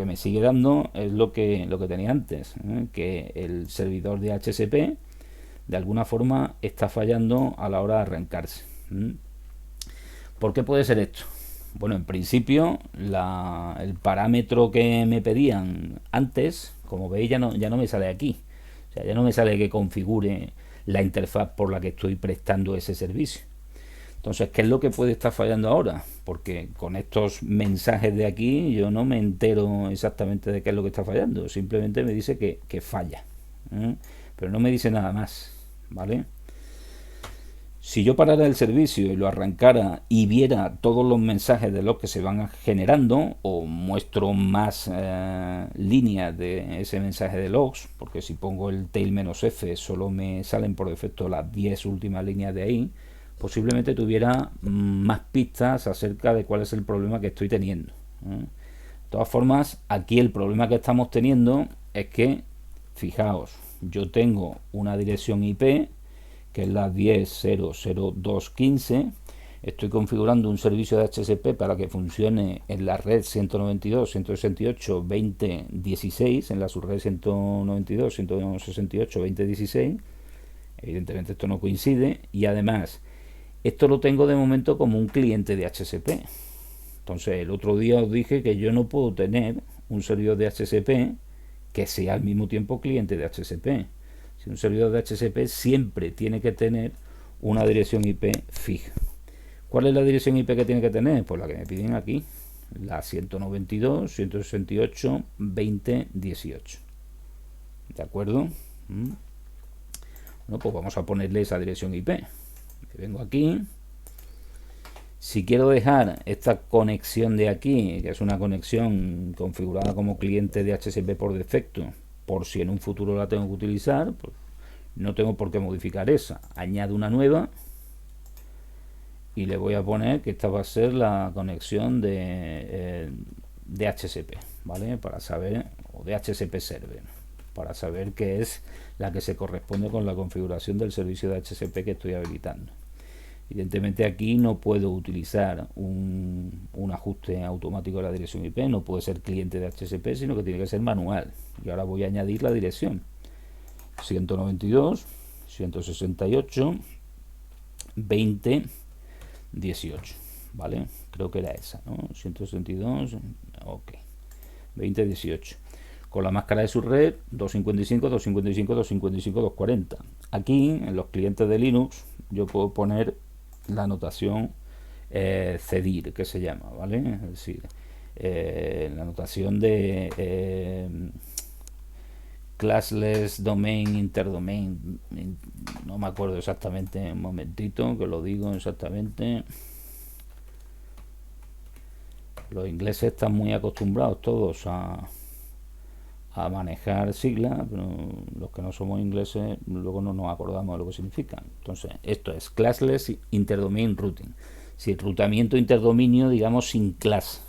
me sigue dando es lo que tenía antes, que el servidor de HSP de alguna forma está fallando a la hora de arrancarse. ¿Por qué puede ser esto? Bueno, en principio el parámetro que me pedían antes, como veis, ya no me sale aquí. O sea, ya no me sale que configure la interfaz por la que estoy prestando ese servicio. Entonces, ¿qué es lo que puede estar fallando ahora? Porque con estos mensajes de aquí yo no me entero exactamente de qué es lo que está fallando. Simplemente me dice que falla. Pero no me dice nada más, ¿vale? Si yo parara el servicio y lo arrancara y viera todos los mensajes de los que se van generando, o muestro más líneas de ese mensaje de logs, porque si pongo el tail-f solo me salen por defecto las 10 últimas líneas de ahí, posiblemente tuviera más pistas acerca de cuál es el problema que estoy teniendo. De todas formas, aquí el problema que estamos teniendo es que, fijaos, yo tengo una dirección IP que es la 10.0.0.2.15. Estoy configurando un servicio de HSP para que funcione en la red 192.168.20.16, en la subred 192.168.20.16. Evidentemente esto no coincide, y además esto lo tengo de momento como un cliente de HSP. Entonces el otro día os dije que yo no puedo tener un servidor de HSP que sea al mismo tiempo cliente de HSP. Si un servidor de HSP siempre tiene que tener una dirección IP fija. ¿Cuál es la dirección IP que tiene que tener? Pues la que me piden aquí, la 192.168.20.18. ¿De acuerdo? Bueno, pues vamos a ponerle esa dirección IP. Vengo aquí. Si quiero dejar esta conexión de aquí, que es una conexión configurada como cliente de HSP por defecto, por si en un futuro la tengo que utilizar, pues no tengo por qué modificar esa. Añado una nueva y le voy a poner que esta va a ser la conexión de DHCP, ¿vale? Para saber, o DHCP server, para saber qué es la que se corresponde con la configuración del servicio de DHCP que estoy habilitando. Evidentemente aquí no puedo utilizar un ajuste automático de la dirección IP, no puede ser cliente de DHCP, sino que tiene que ser manual. Y ahora voy a añadir la dirección 192.168.20.18, ¿vale? Creo que era esa, ¿no? 162, ok, 20.18. Con la máscara de subred 255, 255, 255, 240. Aquí, en los clientes de Linux, yo puedo poner la notación CDIR, que se llama, ¿vale? Es decir, la notación de classless domain, interdomain, no me acuerdo exactamente, un momentito que lo digo exactamente. Los ingleses están muy acostumbrados todos a manejar siglas, pero los que no somos ingleses luego no nos acordamos de lo que significan. Entonces, esto es Classless Interdomain Routing. Si el rutamiento interdominio, digamos, sin class.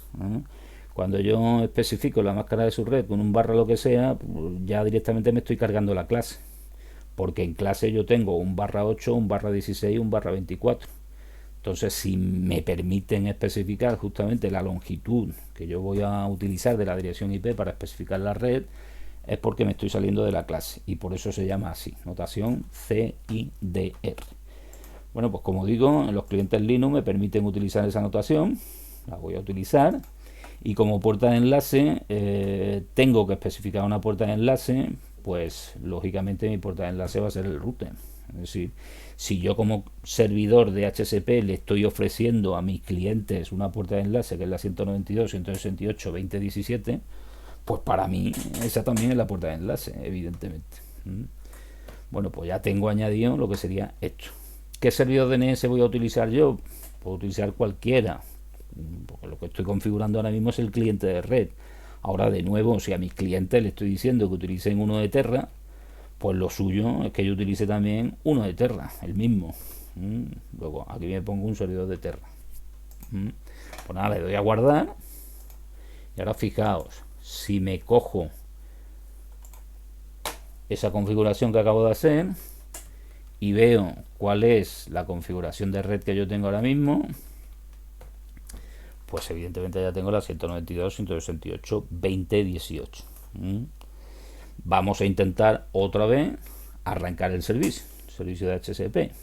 Cuando yo especifico la máscara de subred con un barra lo que sea, pues ya directamente me estoy cargando la clase. Porque en clase yo tengo un barra 8, un barra 16, un barra 24. Entonces, si me permiten especificar justamente la longitud que yo voy a utilizar de la dirección IP para especificar la red, es porque me estoy saliendo de la clase, y por eso se llama así, notación CIDR. Bueno, pues como digo, en los clientes Linux me permiten utilizar esa notación, la voy a utilizar, y como puerta de enlace tengo que especificar una puerta de enlace, pues lógicamente mi puerta de enlace va a ser el router. Es decir, si yo como servidor de DHCP le estoy ofreciendo a mis clientes una puerta de enlace que es la 192.168.20.17, pues para mí esa también es la puerta de enlace, evidentemente. Bueno, pues ya tengo añadido lo que sería esto. ¿Qué servidor DNS voy a utilizar yo? Puedo utilizar cualquiera, porque lo que estoy configurando ahora mismo es el cliente de red. Ahora, de nuevo, si a mis clientes les estoy diciendo que utilicen uno de Terra, pues lo suyo es que yo utilice también uno de Terra, el mismo. Luego aquí me pongo un servidor de Terra. Pues nada, le doy a guardar. Y ahora fijaos, si me cojo esa configuración que acabo de hacer y veo cuál es la configuración de red que yo tengo ahora mismo, pues evidentemente ya tengo la 192.168.20.18. Vamos a intentar otra vez arrancar el servicio de DHCP.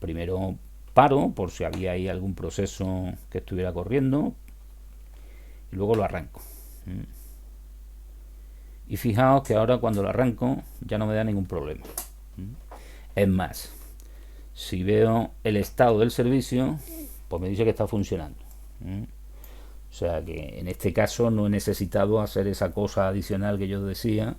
Primero paro por si había ahí algún proceso que estuviera corriendo y luego lo arranco. Y fijaos que ahora cuando lo arranco ya no me da ningún problema. Es más, si veo el estado del servicio, pues me dice que está funcionando. O sea que en este caso no he necesitado hacer esa cosa adicional que yo decía,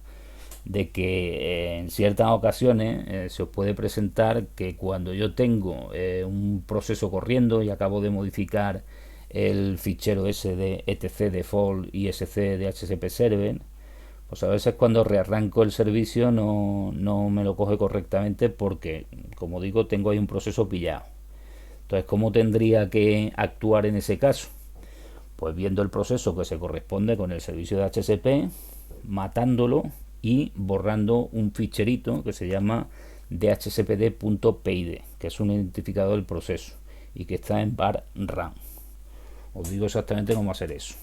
de que en ciertas ocasiones se os puede presentar que cuando yo tengo un proceso corriendo y acabo de modificar el fichero ese de etc default isc de DHCP server, pues a veces cuando rearranco el servicio no me lo coge correctamente porque, como digo, tengo ahí un proceso pillado. Entonces, ¿cómo tendría que actuar en ese caso? Pues viendo el proceso que se corresponde con el servicio de DHCP, matándolo y borrando un ficherito que se llama dhcpd.pid, que es un identificador del proceso y que está en var run. Os digo exactamente cómo hacer eso.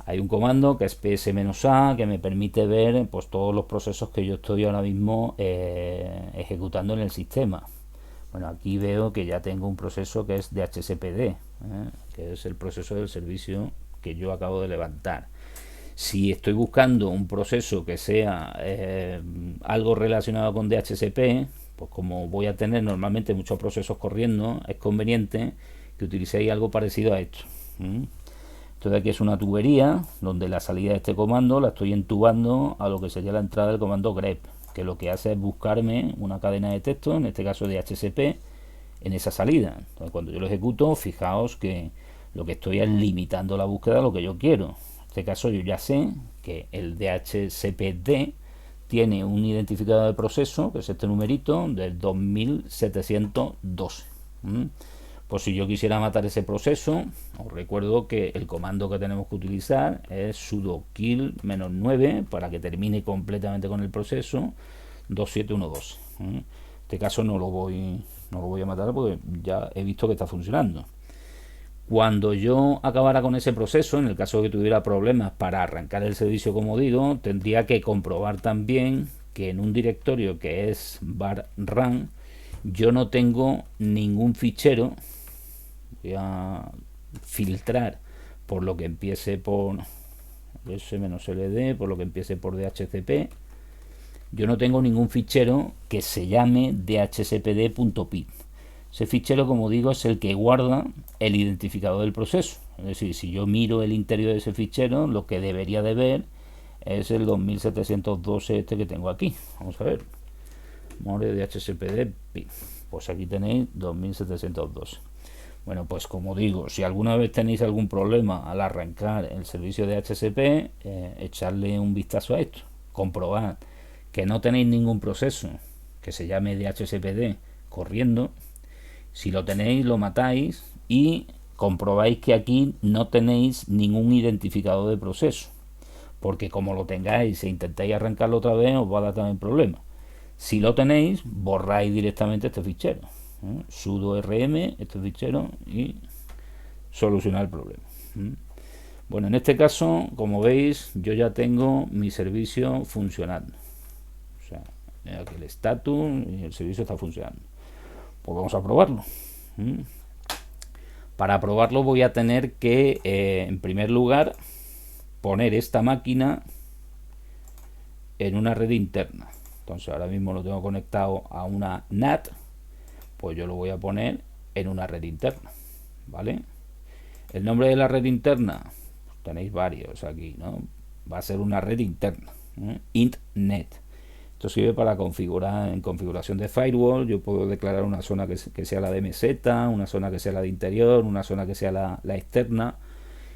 Hay un comando que es ps-a que me permite ver pues todos los procesos que yo estoy ahora mismo ejecutando en el sistema. Bueno, aquí veo que ya tengo un proceso que es dhcpd, que es el proceso del servicio que yo acabo de levantar. Si estoy buscando un proceso que sea algo relacionado con DHCP, pues como voy a tener normalmente muchos procesos corriendo, es conveniente que utilicéis algo parecido a esto. Entonces aquí es una tubería donde la salida de este comando la estoy entubando a lo que sería la entrada del comando grep, que lo que hace es buscarme una cadena de texto, en este caso de DHCP, en esa salida. Entonces cuando yo lo ejecuto, fijaos que lo que estoy es limitando la búsqueda a lo que yo quiero. En este caso yo ya sé que el DHCPD tiene un identificador de proceso, que es este numerito, del 2712. Pues si yo quisiera matar ese proceso, os recuerdo que el comando que tenemos que utilizar es sudo kill -9 para que termine completamente con el proceso 2712. En este caso no lo voy a matar porque ya he visto que está funcionando. Cuando yo acabara con ese proceso, en el caso de que tuviera problemas para arrancar el servicio, como digo, tendría que comprobar también que en un directorio que es var run yo no tengo ningún fichero. Voy a filtrar por lo que empiece por s-ld, por lo que empiece por dhcp. Yo no tengo ningún fichero que se llame dhcpd.py. Ese fichero, como digo, es el que guarda el identificador del proceso. Es decir, si yo miro el interior de ese fichero, lo que debería de ver es el 2712 este que tengo aquí. Vamos a ver. More dhcpd.py. Pues aquí tenéis 2712. Bueno, pues como digo, si alguna vez tenéis algún problema al arrancar el servicio de DHCP, echarle un vistazo a esto. Comprobad que no tenéis ningún proceso que se llame DHCPD corriendo. Si lo tenéis, lo matáis y comprobáis que aquí no tenéis ningún identificador de proceso. Porque como lo tengáis e intentáis arrancarlo otra vez, os va a dar también problemas. Si lo tenéis, borráis directamente este fichero. Sudo rm este fichero y solucionar el problema. Bueno, en este caso, como veis, yo ya tengo mi servicio funcionando. O sea, aquí el status y el servicio está funcionando. Pues vamos a probarlo. Para probarlo voy a tener que, en primer lugar, poner esta máquina en una red interna. Entonces ahora mismo lo tengo conectado a una NAT. Pues yo lo voy a poner en una red interna, ¿vale? El nombre de la red interna, pues tenéis varios aquí, ¿no? Va a ser una red interna, intnet. Esto sirve para configurar, en configuración de firewall, yo puedo declarar una zona que sea la de meseta, una zona que sea la de interior, una zona que sea la externa,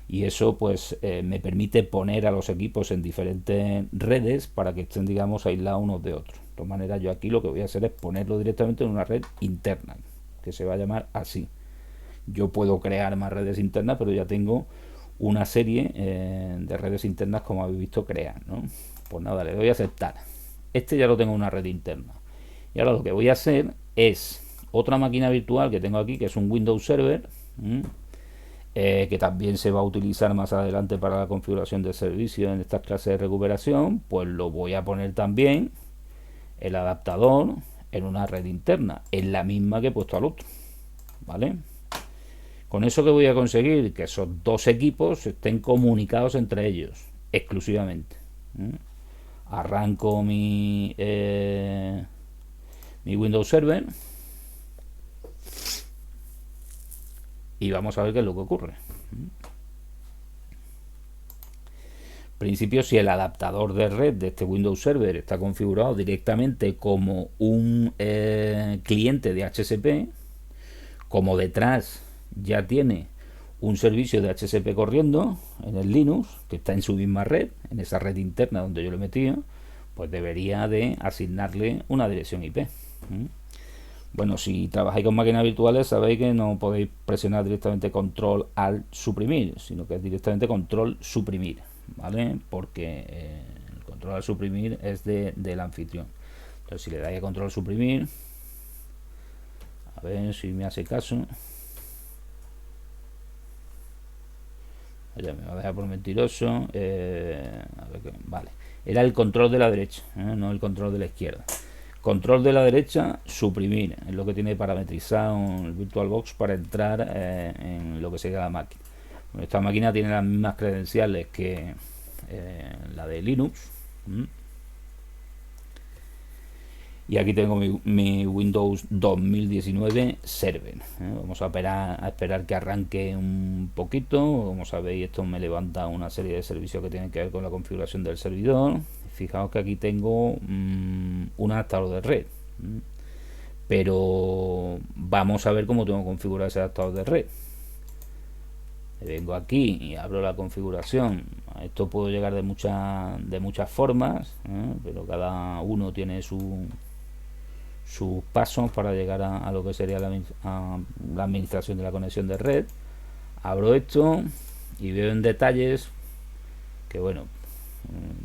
y eso pues me permite poner a los equipos en diferentes redes para que estén, digamos, aislados unos de otros. De todas maneras, yo aquí lo que voy a hacer es ponerlo directamente en una red interna, que se va a llamar así. Yo puedo crear más redes internas, pero ya tengo una serie de redes internas, como habéis visto, crear, ¿no? Pues nada, le doy a aceptar. Este ya lo tengo en una red interna. Y ahora lo que voy a hacer es otra máquina virtual que tengo aquí, que es un Windows Server, que también se va a utilizar más adelante para la configuración del servicio en estas clases de recuperación. Pues lo voy a poner también el adaptador en una red interna, en la misma que he puesto al otro, ¿vale? Con eso que voy a conseguir que esos dos equipos estén comunicados entre ellos exclusivamente. Arranco mi Windows Server y vamos a ver qué es lo que ocurre. En principio, si el adaptador de red de este Windows Server está configurado directamente como un cliente de HCP, como detrás ya tiene un servicio de HCP corriendo en el Linux, que está en su misma red, en esa red interna donde yo lo he metido, pues debería de asignarle una dirección IP. Bueno, si trabajáis con máquinas virtuales, sabéis que no podéis presionar directamente control alt suprimir, sino que es directamente control suprimir, ¿vale? Porque el control alt suprimir es del anfitrión. Entonces, si le dais a control suprimir, a ver si me hace caso. Ya me va a dejar por mentiroso. A ver, vale. Era el control de la derecha, no el control de la izquierda. Control de la derecha, suprimir, es lo que tiene parametrizado el VirtualBox para entrar en lo que sería la máquina. Bueno, esta máquina tiene las mismas credenciales que la de Linux. Y aquí tengo mi Windows 2019 Server. Vamos a esperar que arranque un poquito. Como sabéis, esto me levanta una serie de servicios que tienen que ver con la configuración del servidor. Fijaos que aquí tengo un adaptador de red. Pero vamos a ver cómo tengo configurado ese adaptador de red. Vengo aquí y abro la configuración. Esto puedo llegar de muchas formas, pero cada uno tiene su sus pasos para llegar a lo que sería a la administración de la conexión de red. Abro esto y veo en detalles que bueno,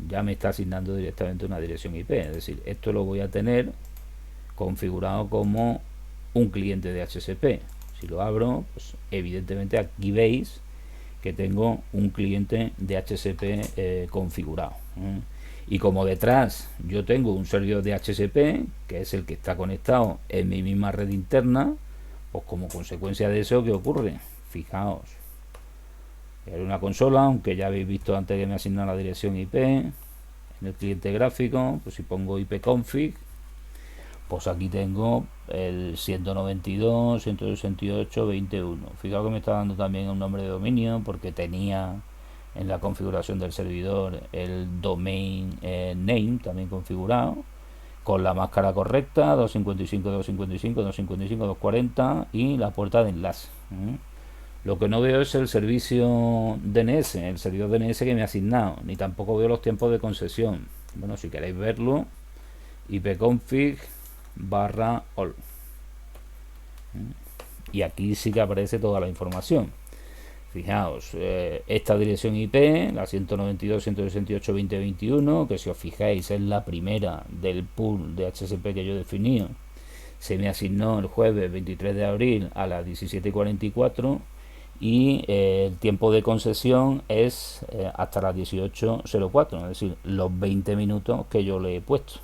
ya me está asignando directamente una dirección IP, es decir, esto lo voy a tener configurado como un cliente de HCP. Si lo abro, pues evidentemente aquí veis que tengo un cliente de HCP configurado. Y como detrás yo tengo un servidor de HCP, que es el que está conectado en mi misma red interna, pues como consecuencia de eso, ¿qué ocurre? Fijaos, hay una consola, aunque ya habéis visto antes que me asigna la dirección IP. En el cliente gráfico, pues si pongo ipconfig, pues aquí tengo el 192.168.21. Fijaos que me está dando también un nombre de dominio, porque tenía en la configuración del servidor el domain name también configurado, con la máscara correcta, 255.255.255.240 y la puerta de enlace. Lo que no veo es el servicio DNS, el servidor DNS que me ha asignado, ni tampoco veo los tiempos de concesión. Bueno, si queréis verlo, ipconfig/all. Y aquí sí que aparece toda la información. Fijaos, esta dirección IP, la 192.168.20.21, que si os fijáis es la primera del pool de HCP que yo he definido, se me asignó el jueves 23 de abril a las 17:44 y el tiempo de concesión es hasta las 18:04, es decir, los 20 minutos que yo le he puesto.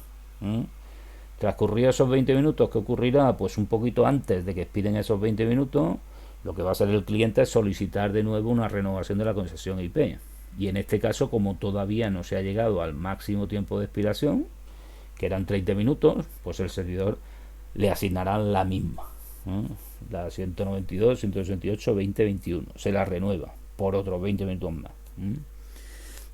Transcurridos esos 20 minutos, ¿qué ocurrirá? Pues un poquito antes de que expiren esos 20 minutos, lo que va a hacer el cliente es solicitar de nuevo una renovación de la concesión IP. Y en este caso, como todavía no se ha llegado al máximo tiempo de expiración, que eran 30 minutos, pues el servidor le asignará la misma, la 192.168.20.21. Se la renueva por otros 20 minutos más.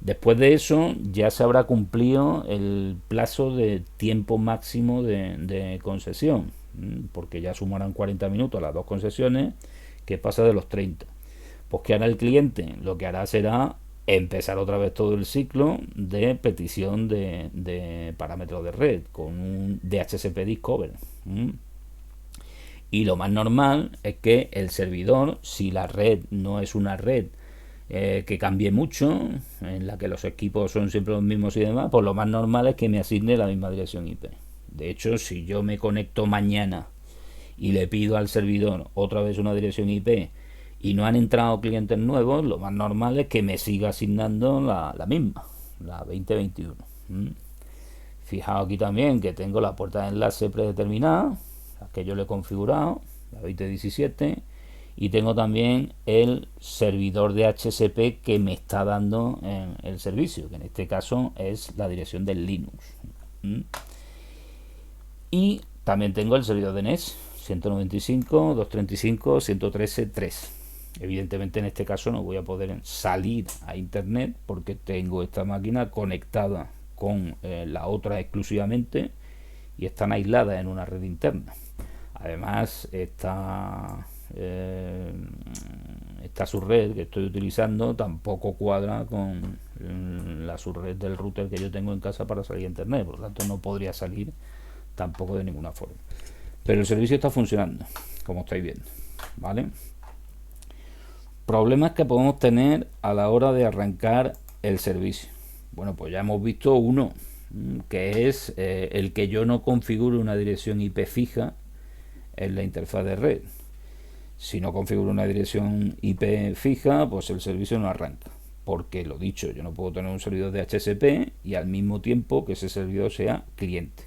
Después de eso ya se habrá cumplido el plazo de tiempo máximo de concesión, porque ya sumarán 40 minutos a las dos concesiones, que pasa de los 30. Pues ¿qué hará el cliente? Lo que hará será empezar otra vez todo el ciclo de petición de parámetros de red con un DHCP Discover. Y lo más normal es que el servidor, si la red no es una red que cambie mucho, en la que los equipos son siempre los mismos y demás, pues lo más normal es que me asigne la misma dirección IP. De hecho, si yo me conecto mañana y le pido al servidor otra vez una dirección IP y no han entrado clientes nuevos, lo más normal es que me siga asignando la misma, la 2021. Fijaos aquí también que tengo la puerta de enlace predeterminada, la que yo le he configurado, la 2017, y tengo también el servidor de HCP que me está dando en el servicio, que en este caso es la dirección del Linux. Y también tengo el servidor DNS 195.235.113.3. Evidentemente en este caso no voy a poder salir a internet porque tengo esta máquina conectada con la otra exclusivamente y están aisladas en una red interna. Además esta subred que estoy utilizando tampoco cuadra con la subred del router que yo tengo en casa para salir a internet, por lo tanto no podría salir tampoco de ninguna forma. Pero el servicio está funcionando, como estáis viendo, ¿vale? Problemas que podemos tener a la hora de arrancar el servicio. Bueno, pues ya hemos visto uno, que es el que yo no configure una dirección IP fija en la interfaz de red. Si no configuro una dirección IP fija, pues el servicio no arranca. Porque, lo dicho, yo no puedo tener un servidor de HCP y al mismo tiempo que ese servidor sea cliente.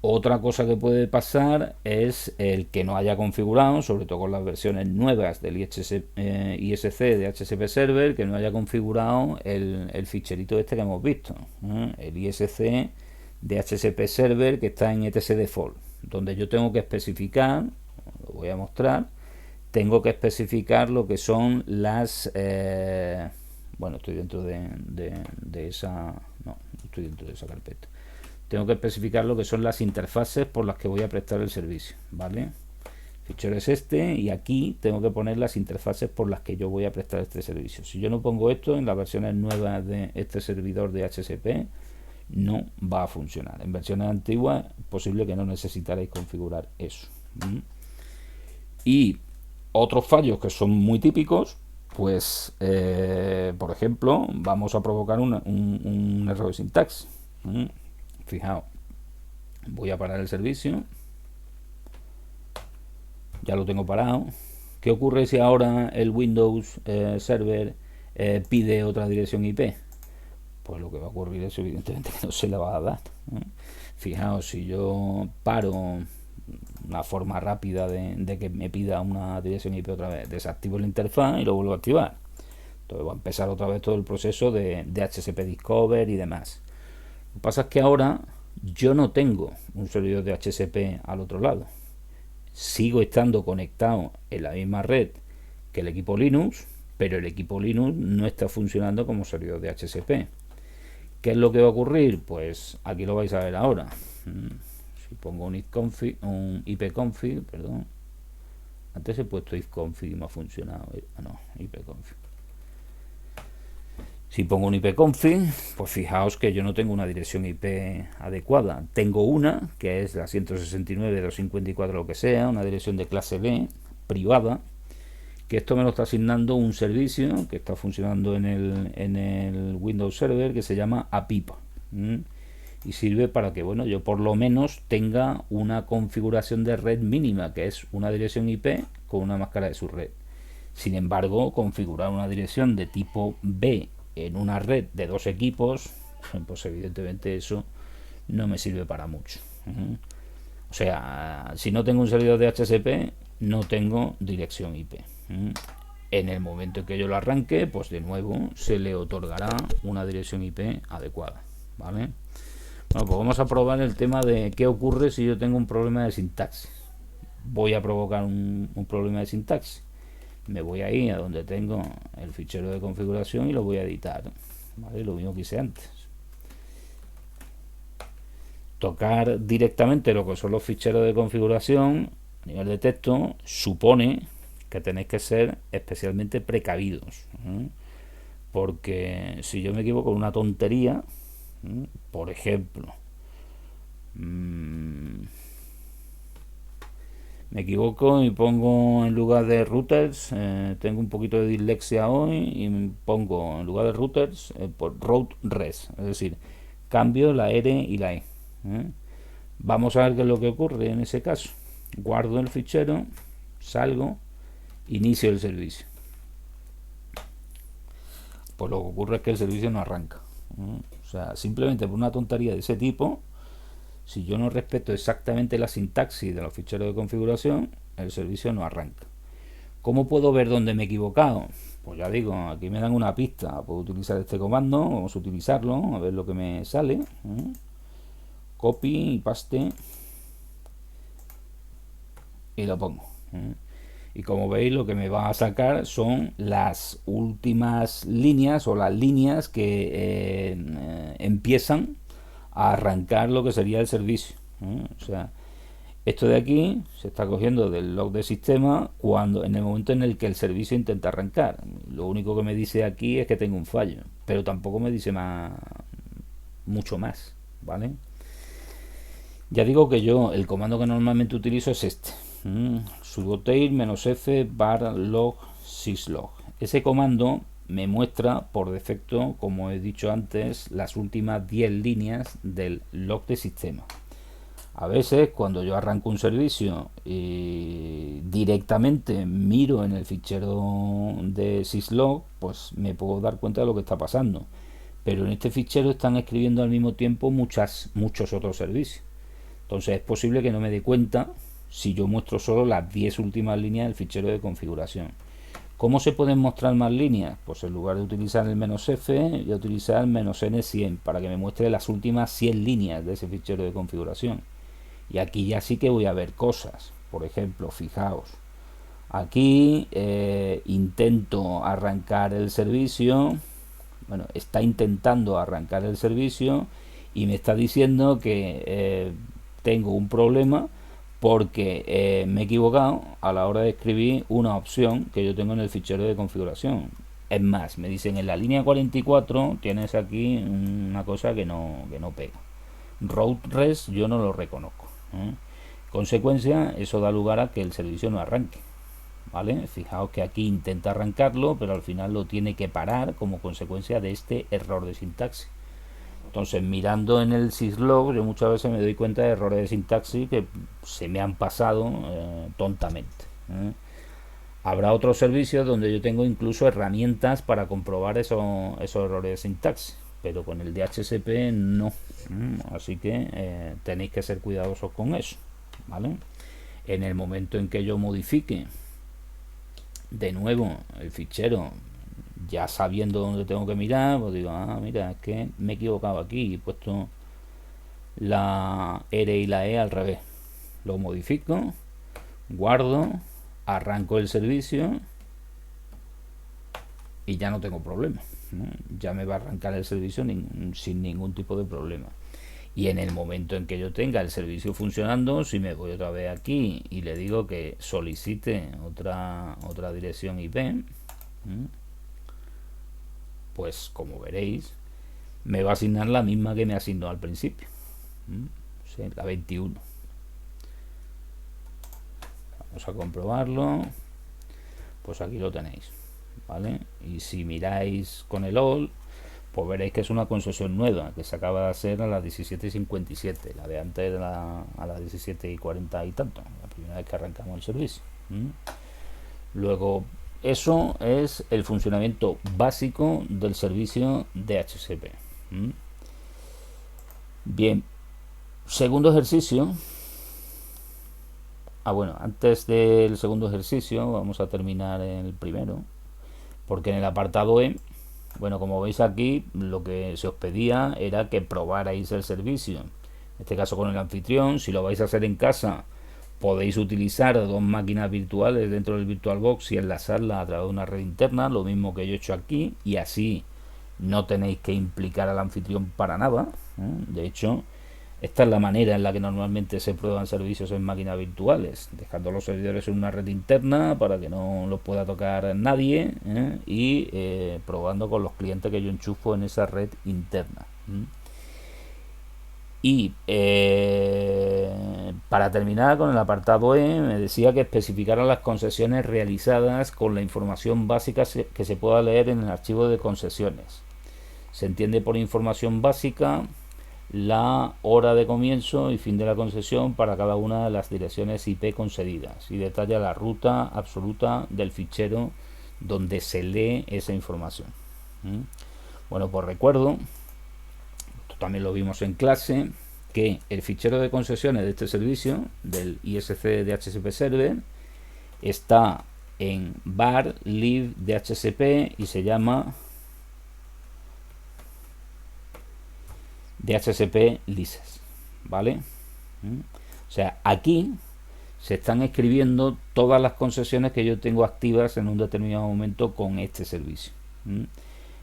Otra cosa que puede pasar es el que no haya configurado, sobre todo con las versiones nuevas del ISC de HCP Server, que no haya configurado el ficherito este que hemos visto, el ISC de HCP Server, que está en etc default, donde yo tengo que especificar, lo voy a mostrar, tengo que especificar lo que son las bueno, estoy dentro de esa, no estoy dentro de esa carpeta. Tengo que especificar lo que son las interfaces por las que voy a prestar el servicio, ¿vale? El fichero es este y aquí tengo que poner las interfaces por las que yo voy a prestar este servicio. Si yo no pongo esto en las versiones nuevas de este servidor de HCP, no va a funcionar. En versiones antiguas es posible que no necesitaréis configurar eso. Y otros fallos que son muy típicos, pues por ejemplo, vamos a provocar un error de sintaxis. Fijaos, voy a parar el servicio, ya lo tengo parado. ¿Qué ocurre si ahora el Windows Server pide otra dirección IP? Pues lo que va a ocurrir es evidentemente que no se le va a dar. Fijaos, si yo paro una forma rápida de que me pida una dirección IP otra vez, desactivo la interfaz y lo vuelvo a activar. Entonces va a empezar otra vez todo el proceso de DHCP Discover y demás. Lo que pasa es que ahora yo no tengo un servidor de DHCP al otro lado. Sigo estando conectado en la misma red que el equipo Linux, pero el equipo Linux no está funcionando como servidor de DHCP. ¿Qué es lo que va a ocurrir? Pues aquí lo vais a ver ahora. Si pongo un ipconfig, perdón. Antes he puesto ifconfig y me ha funcionado. No, ipconfig. Si pongo un ipconfig, pues fijaos que yo no tengo una dirección IP adecuada. Tengo una, que es la 169.254 lo que sea, una dirección de clase B, privada, que esto me lo está asignando un servicio que está funcionando en el Windows Server, que se llama APIPA. Y sirve para que, bueno, yo por lo menos tenga una configuración de red mínima, que es una dirección IP con una máscara de subred. Sin embargo, configurar una dirección de tipo B en una red de dos equipos, pues evidentemente eso no me sirve para mucho. O sea, si no tengo un servidor de DHCP, no tengo dirección IP. En el momento en que yo lo arranque, pues de nuevo se le otorgará una dirección IP adecuada, ¿vale? Bueno, pues vamos a probar el tema de qué ocurre si yo tengo un problema de sintaxis. Voy a provocar un problema de sintaxis. Me voy ahí a donde tengo el fichero de configuración y lo voy a editar, ¿vale? Lo mismo que hice antes. Tocar directamente lo que son los ficheros de configuración a nivel de texto supone que tenéis que ser especialmente precavidos, porque si yo me equivoco en una tontería, por ejemplo, me equivoco y pongo en lugar de routers, tengo un poquito de dislexia hoy y pongo en lugar de routers por route res, es decir, cambio la R y la E. Vamos a ver qué es lo que ocurre en ese caso. Guardo el fichero, salgo, inicio el servicio. Pues lo que ocurre es que el servicio no arranca. O sea, simplemente por una tontería de ese tipo, si yo no respeto exactamente la sintaxis de los ficheros de configuración, el servicio no arranca. ¿Cómo puedo ver dónde me he equivocado? Pues ya digo, aquí me dan una pista. Puedo utilizar este comando, vamos a utilizarlo, a ver lo que me sale. Copy y paste y lo pongo. Y como veis, lo que me va a sacar son las últimas líneas o las líneas que empiezan a arrancar lo que sería el servicio. O sea, esto de aquí se está cogiendo del log de sistema cuando en el momento en el que el servicio intenta arrancar. Lo único que me dice aquí es que tengo un fallo, pero tampoco me dice mucho más, ¿vale? Ya digo que yo el comando que normalmente utilizo es este, sudo tail -f bar log syslog. Ese comando me muestra por defecto, como he dicho antes, las últimas 10 líneas del log de sistema. A veces cuando yo arranco un servicio y directamente miro en el fichero de syslog, pues me puedo dar cuenta de lo que está pasando. Pero en este fichero están escribiendo al mismo tiempo muchos otros servicios. Entonces es posible que no me dé cuenta si yo muestro solo las 10 últimas líneas del fichero de configuración. ¿Cómo se pueden mostrar más líneas? Pues en lugar de utilizar el "-f", voy a utilizar el "-n100" para que me muestre las últimas 100 líneas de ese fichero de configuración. Y aquí ya sí que voy a ver cosas. Por ejemplo, fijaos, aquí intento arrancar el servicio. Bueno, está intentando arrancar el servicio y me está diciendo que tengo un problema porque me he equivocado a la hora de escribir una opción que yo tengo en el fichero de configuración. Es más, me dicen en la línea 44 tienes aquí una cosa que no pega. Road REST yo no lo reconozco. Consecuencia, eso da lugar a que el servicio no arranque. ¿Vale? Fijaos que aquí intenta arrancarlo, pero al final lo tiene que parar como consecuencia de este error de sintaxis. Entonces, mirando en el syslog, yo muchas veces me doy cuenta de errores de sintaxis que se me han pasado tontamente. Habrá otros servicios donde yo tengo incluso herramientas para comprobar esos errores de sintaxis, pero con el DHCP no. Así que tenéis que ser cuidadosos con eso. ¿Vale? En el momento en que yo modifique de nuevo el fichero, ya sabiendo dónde tengo que mirar, pues digo, mira, es que me he equivocado aquí y he puesto la R y la E al revés. Lo modifico, guardo, arranco el servicio y ya no tengo problema, ¿no? Ya me va a arrancar el servicio sin ningún tipo de problema. Y en el momento en que yo tenga el servicio funcionando, si me voy otra vez aquí y le digo que solicite otra dirección IP, pues como veréis, me va a asignar la misma que me asignó al principio, sí, la 21. Vamos a comprobarlo. Pues aquí lo tenéis, ¿vale? Y si miráis con el all, pues veréis que es una concesión nueva que se acaba de hacer a las 17:57. La de antes era a las 17:40 y tanto, la primera vez que arrancamos el servicio. Luego, eso es el funcionamiento básico del servicio DHCP. Bien, segundo ejercicio. Bueno, antes del segundo ejercicio vamos a terminar el primero, porque en el apartado E, bueno, como veis aquí, lo que se os pedía era que probarais el servicio. En este caso con el anfitrión. Si lo vais a hacer en casa, podéis utilizar dos máquinas virtuales dentro del VirtualBox y enlazarlas a través de una red interna, lo mismo que yo he hecho aquí, y así no tenéis que implicar al anfitrión para nada. De hecho, esta es la manera en la que normalmente se prueban servicios en máquinas virtuales, dejando los servidores en una red interna para que no los pueda tocar nadie, y probando con los clientes que yo enchufo en esa red interna. Y para terminar con el apartado E, me decía que especificaran las concesiones realizadas con la información básica que se pueda leer en el archivo de concesiones. Se entiende por información básica la hora de comienzo y fin de la concesión para cada una de las direcciones IP concedidas, y detalla la ruta absoluta del fichero donde se lee esa información. Bueno, pues recuerdo, esto también lo vimos en clase, que el fichero de concesiones de este servicio, del ISC DHCP Server, está en var lib DHCP y se llama DHCP license, ¿vale? O sea, aquí se están escribiendo todas las concesiones que yo tengo activas en un determinado momento con este servicio.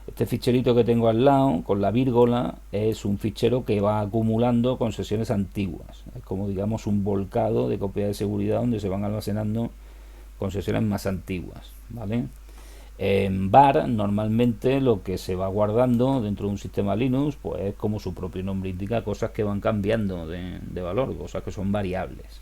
Este ficherito que tengo al lado, con la vírgula, es un fichero que va acumulando concesiones antiguas. Es como, digamos, un volcado de copia de seguridad donde se van almacenando concesiones más antiguas, ¿vale? En var, normalmente lo que se va guardando dentro de un sistema Linux, pues es como su propio nombre indica, cosas que van cambiando de valor, cosas que son variables.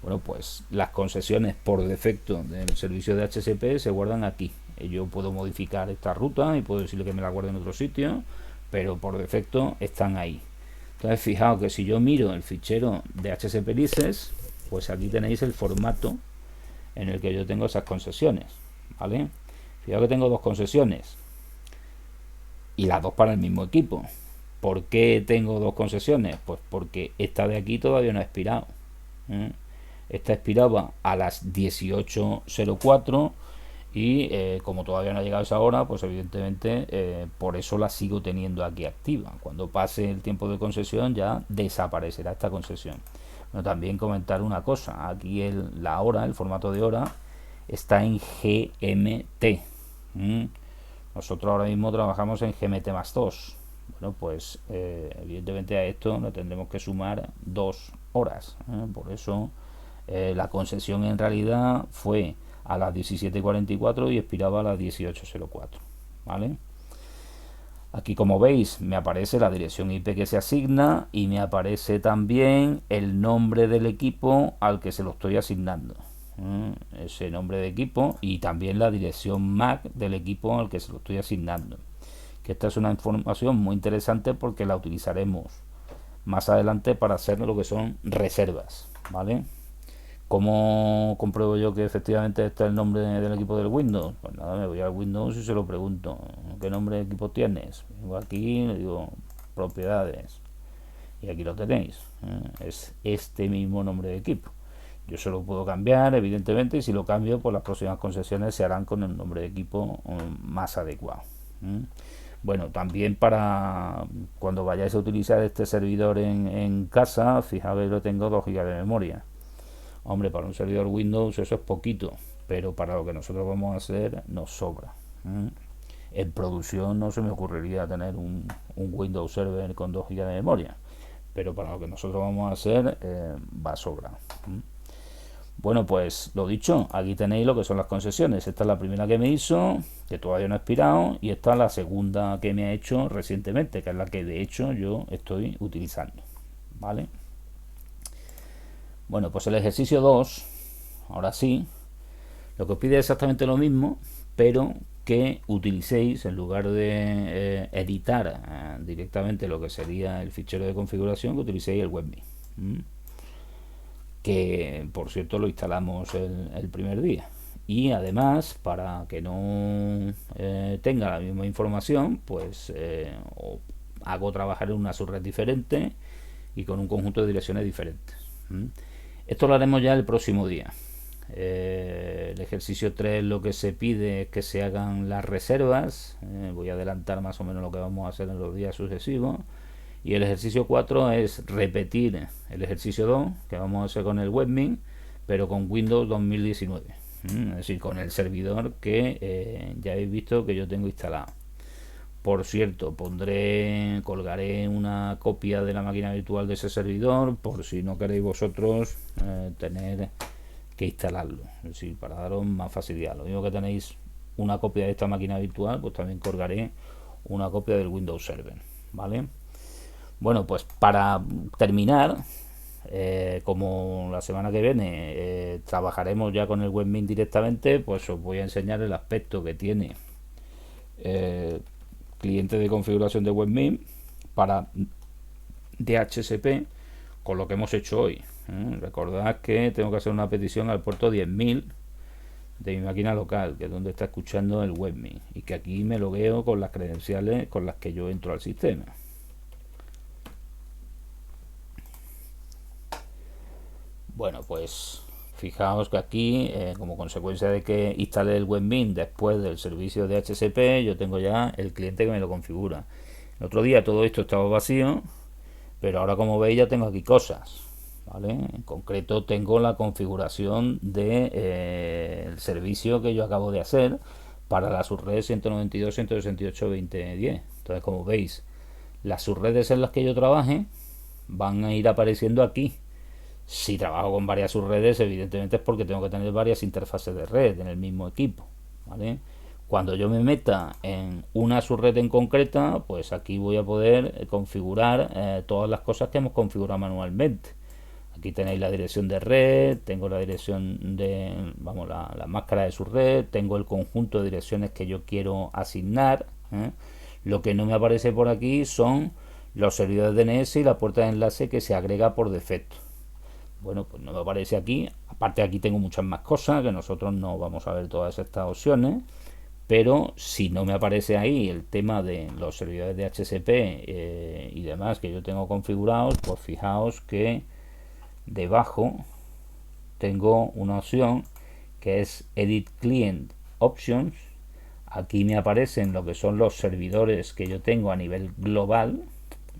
Bueno, pues las concesiones por defecto del servicio de DHCP se guardan aquí. Yo puedo modificar esta ruta y puedo decirle que me la guarde en otro sitio, pero por defecto están ahí. Entonces, fijaos que si yo miro el fichero de DHCP license, pues aquí tenéis el formato en el que yo tengo esas concesiones, ¿vale? Fijaos que tengo dos concesiones y las dos para el mismo equipo. ¿Por qué tengo dos concesiones? Pues porque esta de aquí todavía no ha expirado. Esta expiraba a las 18:04 y como todavía no ha llegado esa hora, pues evidentemente por eso la sigo teniendo aquí activa. Cuando pase el tiempo de concesión ya desaparecerá esta concesión. Bueno, también comentar una cosa, aquí la hora, el formato de hora está en GMT. Nosotros ahora mismo trabajamos en GMT+2. Bueno, pues evidentemente a esto le tendremos que sumar 2 horas. Por eso la concesión en realidad fue a las 17:44 y expiraba a las 18:04, ¿vale? Aquí, como veis, me aparece la dirección IP que se asigna y me aparece también el nombre del equipo al que se lo estoy asignando. Ese nombre de equipo y también la dirección MAC del equipo al que se lo estoy asignando. Que esta es una información muy interesante porque la utilizaremos más adelante para hacer lo que son reservas, ¿vale? ¿Cómo compruebo yo que efectivamente está el nombre del equipo del Windows? Pues nada, me voy al Windows y se lo pregunto. ¿Qué nombre de equipo tienes? Vengo aquí y le digo propiedades. Y aquí lo tenéis. Es este mismo nombre de equipo. Yo se lo puedo cambiar, evidentemente, y si lo cambio, pues las próximas concesiones se harán con el nombre de equipo más adecuado. Bueno, también para cuando vayáis a utilizar este servidor en casa, fijaos que lo tengo 2 GB de memoria. Hombre, para un servidor Windows eso es poquito, pero para lo que nosotros vamos a hacer nos sobra. En producción no se me ocurriría tener un Windows Server con 2 GB de memoria, pero para lo que nosotros vamos a hacer va a sobrar. Bueno, pues lo dicho, aquí tenéis lo que son las concesiones. Esta es la primera que me hizo, que todavía no ha expirado, y esta es la segunda que me ha hecho recientemente, que es la que de hecho yo estoy utilizando, ¿vale? Bueno, pues el ejercicio 2, ahora sí, lo que os pide es exactamente lo mismo, pero que utilicéis, en lugar de editar directamente lo que sería el fichero de configuración, que utilicéis el webmin. Que por cierto lo instalamos el primer día. Y además, para que no tenga la misma información, pues hago trabajar en una subred diferente y con un conjunto de direcciones diferentes. Esto lo haremos ya el próximo día. El ejercicio 3 lo que se pide es que se hagan las reservas. Voy a adelantar más o menos lo que vamos a hacer en los días sucesivos. Y el ejercicio 4 es repetir el ejercicio 2 que vamos a hacer con el webmin, pero con Windows 2019. Es decir, con el servidor que ya habéis visto que yo tengo instalado. Por cierto, colgaré una copia de la máquina virtual de ese servidor por si no queréis vosotros tener que instalarlo, es decir, para daros más facilidad. Lo mismo que tenéis una copia de esta máquina virtual, pues también colgaré una copia del Windows Server, ¿vale? Bueno, pues para terminar, como la semana que viene trabajaremos ya con el webmin directamente, pues os voy a enseñar el aspecto que tiene cliente de configuración de webmin para DHCP con lo que hemos hecho hoy. Recordad que tengo que hacer una petición al puerto 10.000 de mi máquina local, que es donde está escuchando el webmin, y que aquí me logueo con las credenciales con las que yo entro al sistema. Bueno, pues fijaos que aquí, como consecuencia de que instalé el webmin después del servicio de DHCP, yo tengo ya el cliente que me lo configura. El otro día todo esto estaba vacío, pero ahora, como veis, ya tengo aquí cosas, ¿vale? En concreto tengo la configuración de el servicio que yo acabo de hacer para la subred 192.168.20.10. Entonces, como veis, las subredes en las que yo trabaje van a ir apareciendo aquí. Si trabajo con varias subredes, evidentemente es porque tengo que tener varias interfaces de red en el mismo equipo, ¿vale? Cuando yo me meta en una subred en concreta, pues aquí voy a poder configurar todas las cosas que hemos configurado manualmente. Aquí tenéis la dirección de red, tengo la dirección de, vamos, la máscara de su red, tengo el conjunto de direcciones que yo quiero asignar. Lo que no me aparece por aquí son los servidores DNS y la puerta de enlace que se agrega por defecto. Bueno, pues no me aparece aquí. Aparte, aquí tengo muchas más cosas que nosotros no vamos a ver todas estas opciones. Pero si no me aparece ahí el tema de los servidores de DHCP y demás que yo tengo configurados, pues fijaos que debajo tengo una opción que es Edit Client Options. Aquí me aparecen lo que son los servidores que yo tengo a nivel global,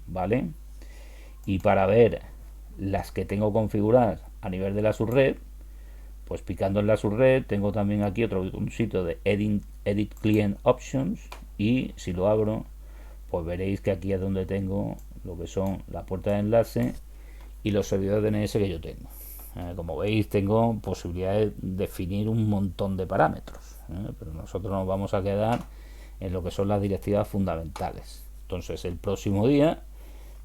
¿vale? Y para ver las que tengo configuradas a nivel de la subred, pues picando en la subred tengo también aquí otro botoncito de Edit Client Options, y si lo abro, pues veréis que aquí es donde tengo lo que son la puerta de enlace y los servidores DNS que yo tengo. Como veis, tengo posibilidad de definir un montón de parámetros, pero nosotros nos vamos a quedar en lo que son las directivas fundamentales. Entonces, el próximo día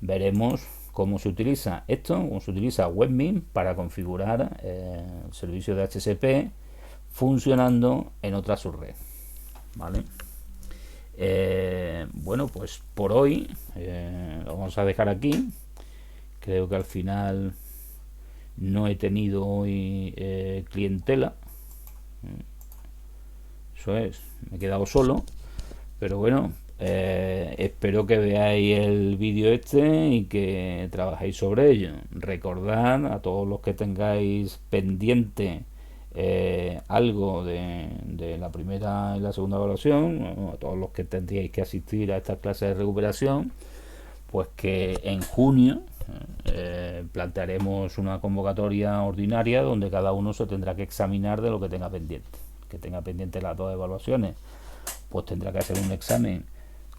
veremos cómo se utiliza esto, cómo se utiliza Webmin para configurar el servicio de HCP funcionando en otra subred. ¿Vale? Bueno, pues por hoy lo vamos a dejar aquí. Creo que al final no he tenido hoy clientela. Eso es, me he quedado solo. Pero bueno, espero que veáis el vídeo este y que trabajéis sobre ello. Recordad a todos los que tengáis pendiente algo de la primera y la segunda evaluación, a todos los que tendríais que asistir a estas clases de recuperación, pues que en junio plantearemos una convocatoria ordinaria donde cada uno se tendrá que examinar de lo que tenga pendiente. Que tenga pendiente las dos evaluaciones, pues tendrá que hacer un examen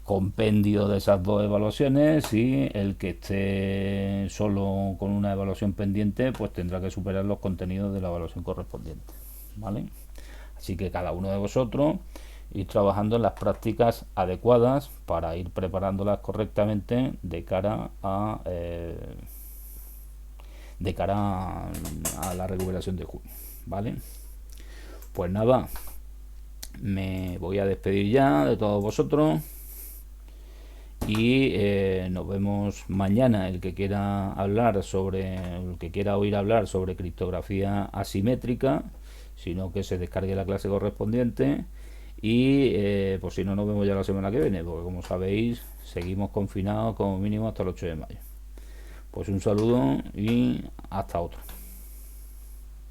compendio de esas dos evaluaciones, y el que esté solo con una evaluación pendiente pues tendrá que superar los contenidos de la evaluación correspondiente, ¿vale? Así que cada uno de vosotros ir trabajando en las prácticas adecuadas para ir preparándolas correctamente de cara a la recuperación de junio, ¿vale? Pues nada, me voy a despedir ya de todos vosotros y nos vemos mañana. El que quiera oír hablar sobre criptografía asimétrica, sino que se descargue la clase correspondiente, y pues si no, nos vemos ya la semana que viene, porque como sabéis seguimos confinados como mínimo hasta el 8 de mayo. Pues un saludo y hasta otro.